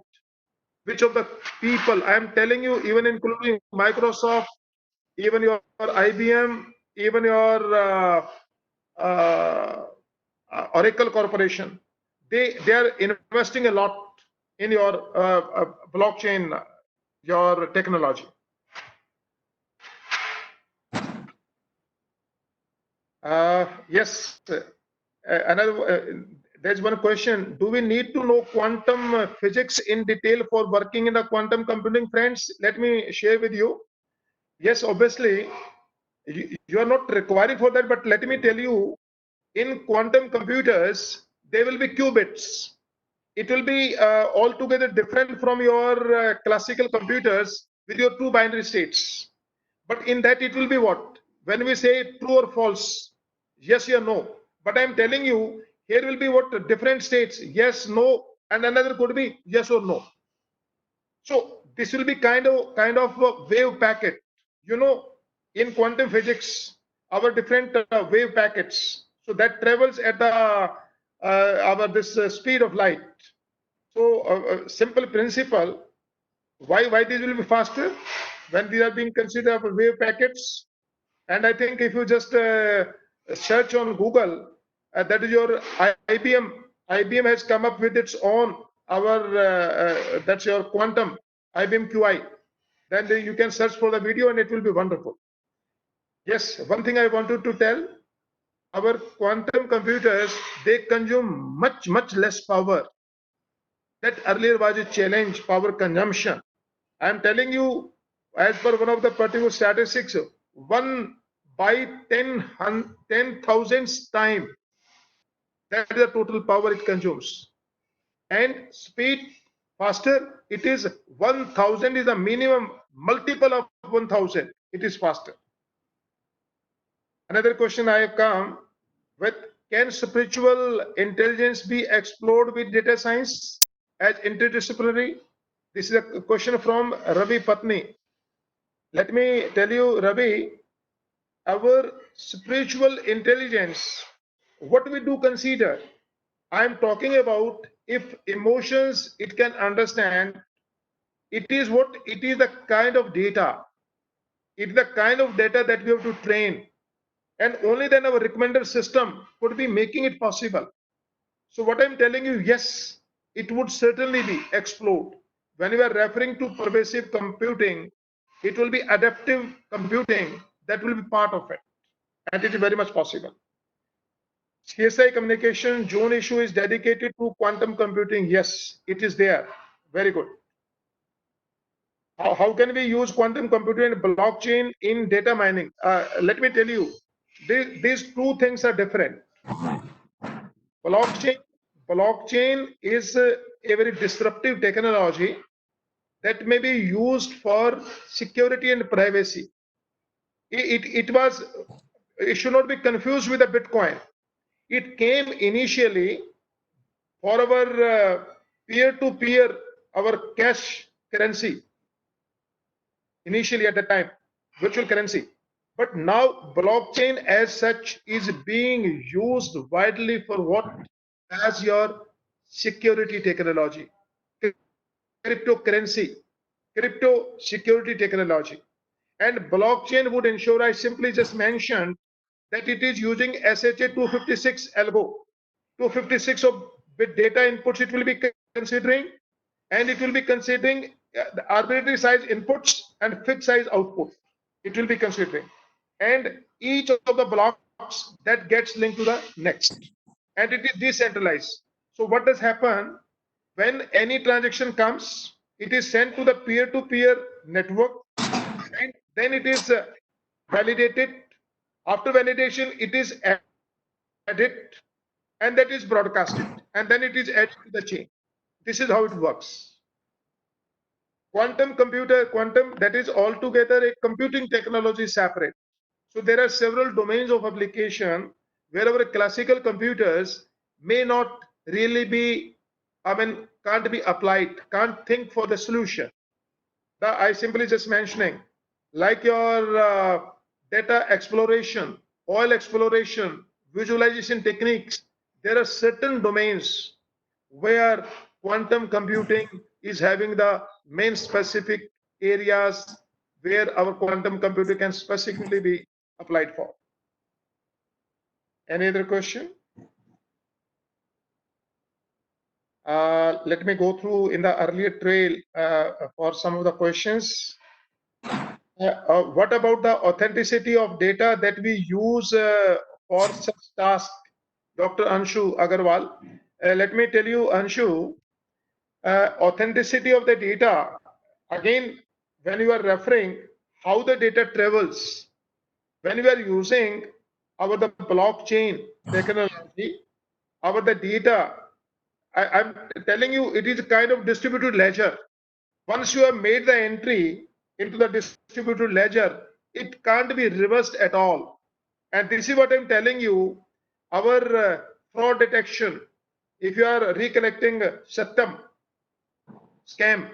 which of the people, I am telling you, even including Microsoft, even your IBM, even your uh, Oracle Corporation, they are investing a lot in your blockchain, your technology. Yes. There's one question. Do we need to know quantum physics in detail for working in the quantum computing, friends? Let me share with you. Yes, obviously, you are not requiring for that, but let me tell you, in quantum computers, there will be qubits. It will be altogether different from your classical computers with your two binary states. But in that, it will be what? When we say true or false, yes or no. But I'm telling you, here will be what? Different states, yes, no, and another could be yes or no. So this will be kind of a wave packet. You know, in quantum physics, our different wave packets. So that travels at the our this speed of light. So simple principle. Why these will be faster when these are being considered as wave packets? And I think if you just search on Google, that is your IBM. IBM has come up with its own that's your quantum IBM QI. Then you can search for the video and it will be wonderful. Yes, one thing I wanted to tell, our quantum computers, they consume much less power. That earlier was a challenge, power consumption. I am telling you, as per one of the particular statistics, 1 by 10,000 time, that is the total power it consumes. And speed faster, it is 1,000 is the minimum multiple of 1,000. It is faster. Another question I have come with, can spiritual intelligence be explored with data science as interdisciplinary? This is a question from Ravi Patni. Let me tell you, Ravi, our spiritual intelligence, what we do consider, I am talking about if emotions it can understand, it is what it is the kind of data, it's the kind of data that we have to train, and only then our recommender system could be making it possible. So what I'm telling you, yes, it would certainly be explored. When we are referring to pervasive computing, it will be adaptive computing that will be part of it, and it is very much possible. CSI communication zone issue is dedicated to quantum computing. Yes, it is there. Very good. How can we use quantum computing and blockchain in data mining? Let me tell you, these two things are different. Blockchain, blockchain is a very disruptive technology that may be used for security and privacy. It should not be confused with the Bitcoin. It came initially for our peer-to-peer, our cash currency, initially at the time, virtual currency. But now blockchain as such is being used widely for what? As your security technology, cryptocurrency, crypto security technology. And blockchain would ensure, I simply just mentioned, that it is using SHA 256 algo. 256 of bit data inputs it will be considering, and it will be considering the arbitrary size inputs and fixed size output. It will be considering. And each of the blocks that gets linked to the next. And it is decentralized. So what does happen? When any transaction comes, it is sent to the peer-to-peer network, and then it is validated. After validation, it is added, and that is broadcasted, and then it is added to the chain. This is how it works. Quantum, that is altogether a computing technology separate. So there are several domains of application where our classical computers may not really be can't be applied, can't think for the solution. I simply just mentioning, like your data exploration, oil exploration, visualization techniques, there are certain domains where quantum computing is having the main specific areas where our quantum computer can specifically be applied for. Any other question? Let me go through in the earlier trail for some of the questions. What about the authenticity of data that we use for such tasks, Dr. Anshu Agarwal? Let me tell you, Anshu, authenticity of the data, again, when you are referring how the data travels, when we are using the blockchain technology, the data, I'm telling you, it is a kind of distributed ledger. Once you have made the entry into the distributed ledger, it can't be reversed at all. And this is what I'm telling you, our fraud detection, if you are recollecting Satyam scam,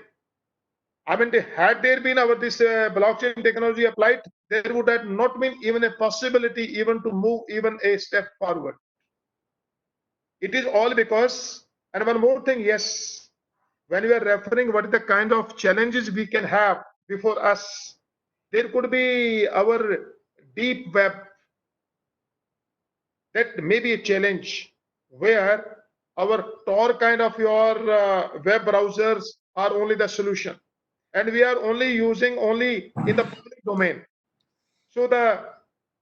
had there been this blockchain technology applied, there would have not been even a possibility even to move even a step forward. It is all because, and one more thing, yes, when we are referring what is the kind of challenges we can have before us, there could be our deep web. That may be a challenge where our Tor kind of your web browsers are only the solution, and we are only using only in the public domain. So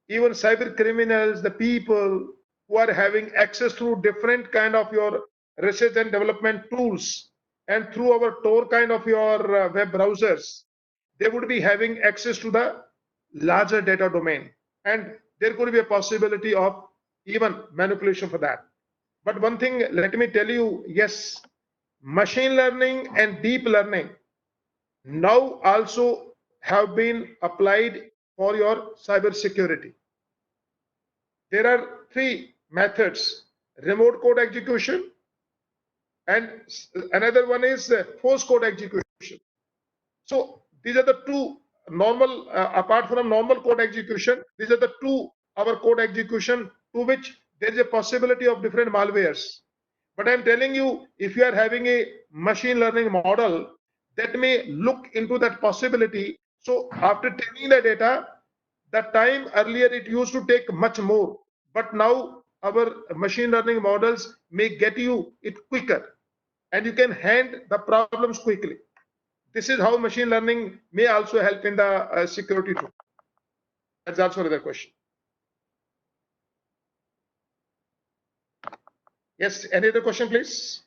even cyber criminals, the people who are having access to different kind of your research and development tools, and through our Tor kind of your web browsers, they would be having access to the larger data domain, and there could be a possibility of even manipulation for that. But one thing, let me tell you, yes, machine learning and deep learning now also have been applied for your cyber security. There are three methods: remote code execution, and another one is force code execution. So these are the two normal, apart from normal code execution, these are the two our code execution to which there is a possibility of different malwares. But I'm telling you, if you are having a machine learning model that may look into that possibility, so after training the data, the time earlier it used to take much more, but now our machine learning models may get you it quicker, and you can hand the problems quickly. This is how machine learning may also help in the security too. That's also another question. Yes, any other question, please?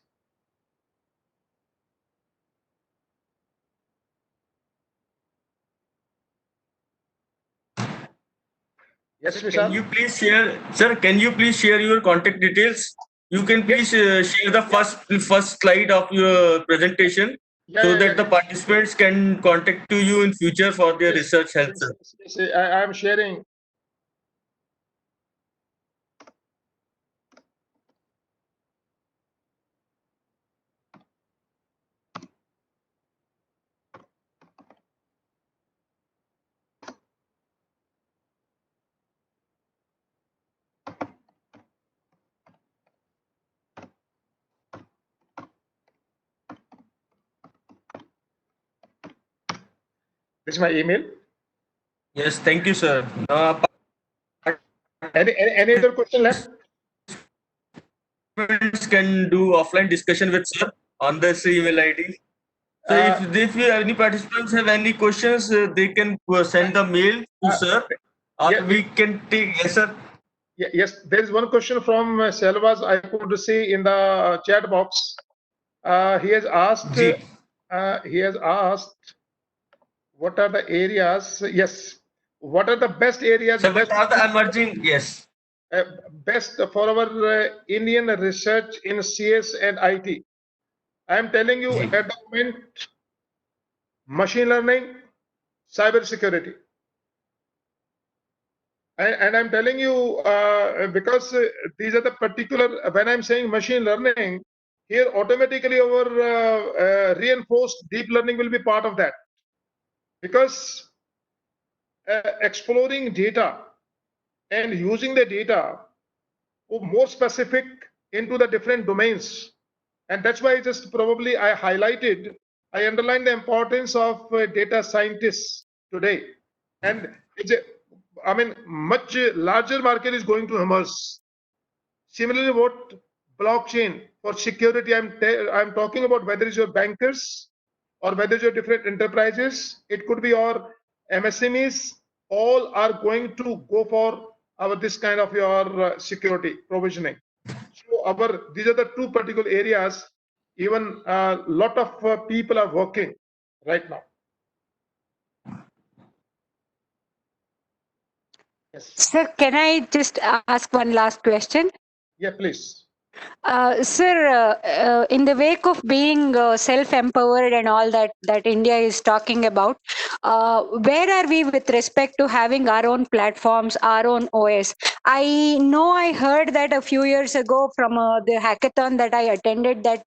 Yes, Sir, can Vishal? you please share, sir? Can you please share your contact details? You can please share the first slide of your presentation so that the participants can contact to you in future for their research help, sir. Yes, I am sharing. This is my email. Yes, thank you, sir. Any other question left? Participants can do offline discussion with sir on this email ID. So if any participants have any questions, they can send the mail to sir, or Yeah, we can take. Yes, sir. yes, there is one question from Selvas I could see in the chat box. He has asked. Ji. He has asked, what are the areas? Yes, what are the best areas? So what are the emerging? Yes. Best for our Indian research in CS and IT. I am telling you Ji. at the moment, machine learning, cyber security. And I'm telling you because these are the particular, when I'm saying machine learning, here automatically our reinforced deep learning will be part of that, because exploring data and using the data more specific into the different domains. And that's why just probably I underlined the importance of data scientists today. And much larger market is going to emerge. Similarly, what blockchain for security, I'm talking about, whether it's your bankers or whether it's your different enterprises, it could be your MSMEs, all are going to go for this kind of your security provisioning. So these are the two particular areas. Even a lot of people are working right now. Yes. Sir, can I just ask one last question? Yeah, please. Sir, in the wake of being self-empowered and all that India is talking about, where are we with respect to having our own platforms, our own OS? I know I heard that a few years ago from the hackathon that I attended that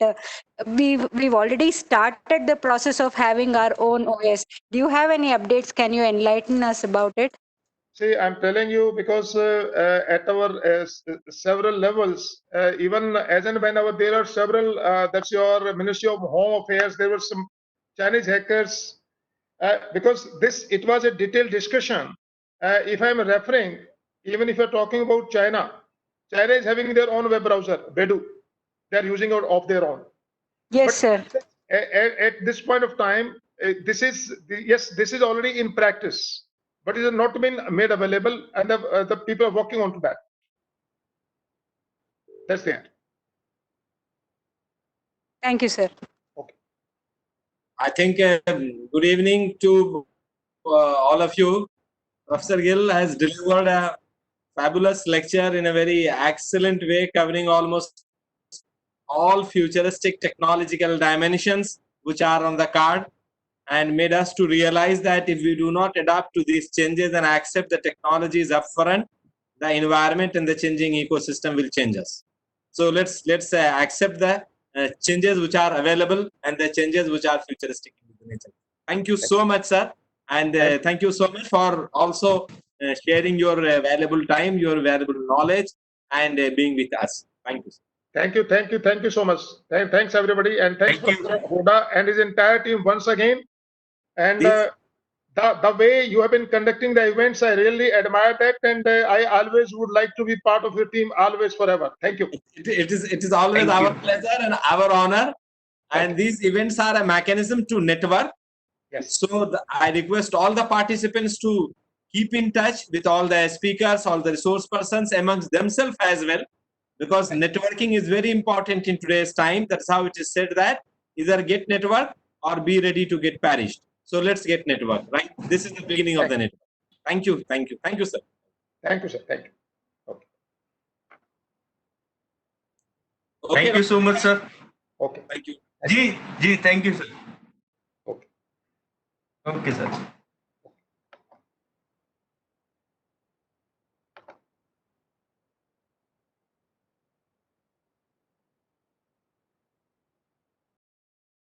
we've already started the process of having our own OS. Do you have any updates? Can you enlighten us about it? See, I'm telling you because at our several levels, even as and when there are several, that's your Ministry of Home Affairs, there were some Chinese hackers, because it was a detailed discussion. If I'm referring, even if you're talking about China is having their own web browser, Baidu. They're using it of their own. Yes, But sir. at this point of time, this is already in practice, but it has not been made available, and the people are working on to that. That's the end. Thank you, sir. Okay. I think good evening to all of you. Professor Gill has delivered a fabulous lecture in a very excellent way, covering almost all futuristic technological dimensions which are on the card, and made us to realize that if we do not adapt to these changes and accept the technologies upfront, the environment and the changing ecosystem will change us. So let's accept the changes which are available and the changes which are futuristic in nature. Thank you so much, sir, and thank you so much for also sharing your valuable time, your valuable knowledge, and being with us. Thank you, sir. Thank you so much. Thanks everybody, and thanks for Hoda and his entire team once again. And the way you have been conducting the events, I really admire that, and I always would like to be part of your team, always, forever. Thank you. It is always our pleasure and our honor. And these events are a mechanism to network. Yes. So I request all the participants to keep in touch with all the speakers, all the resource persons amongst themselves as well, because networking is very important in today's time. That's how it is said that either get network or be ready to get perished. So let's get network, right? This is the beginning of the network. Thank you, thank you, thank you, sir. Thank you, sir. Thank you. Okay. Thank you so much, sir. Okay. Thank you. Ji, thank you, sir. Okay. Okay, sir.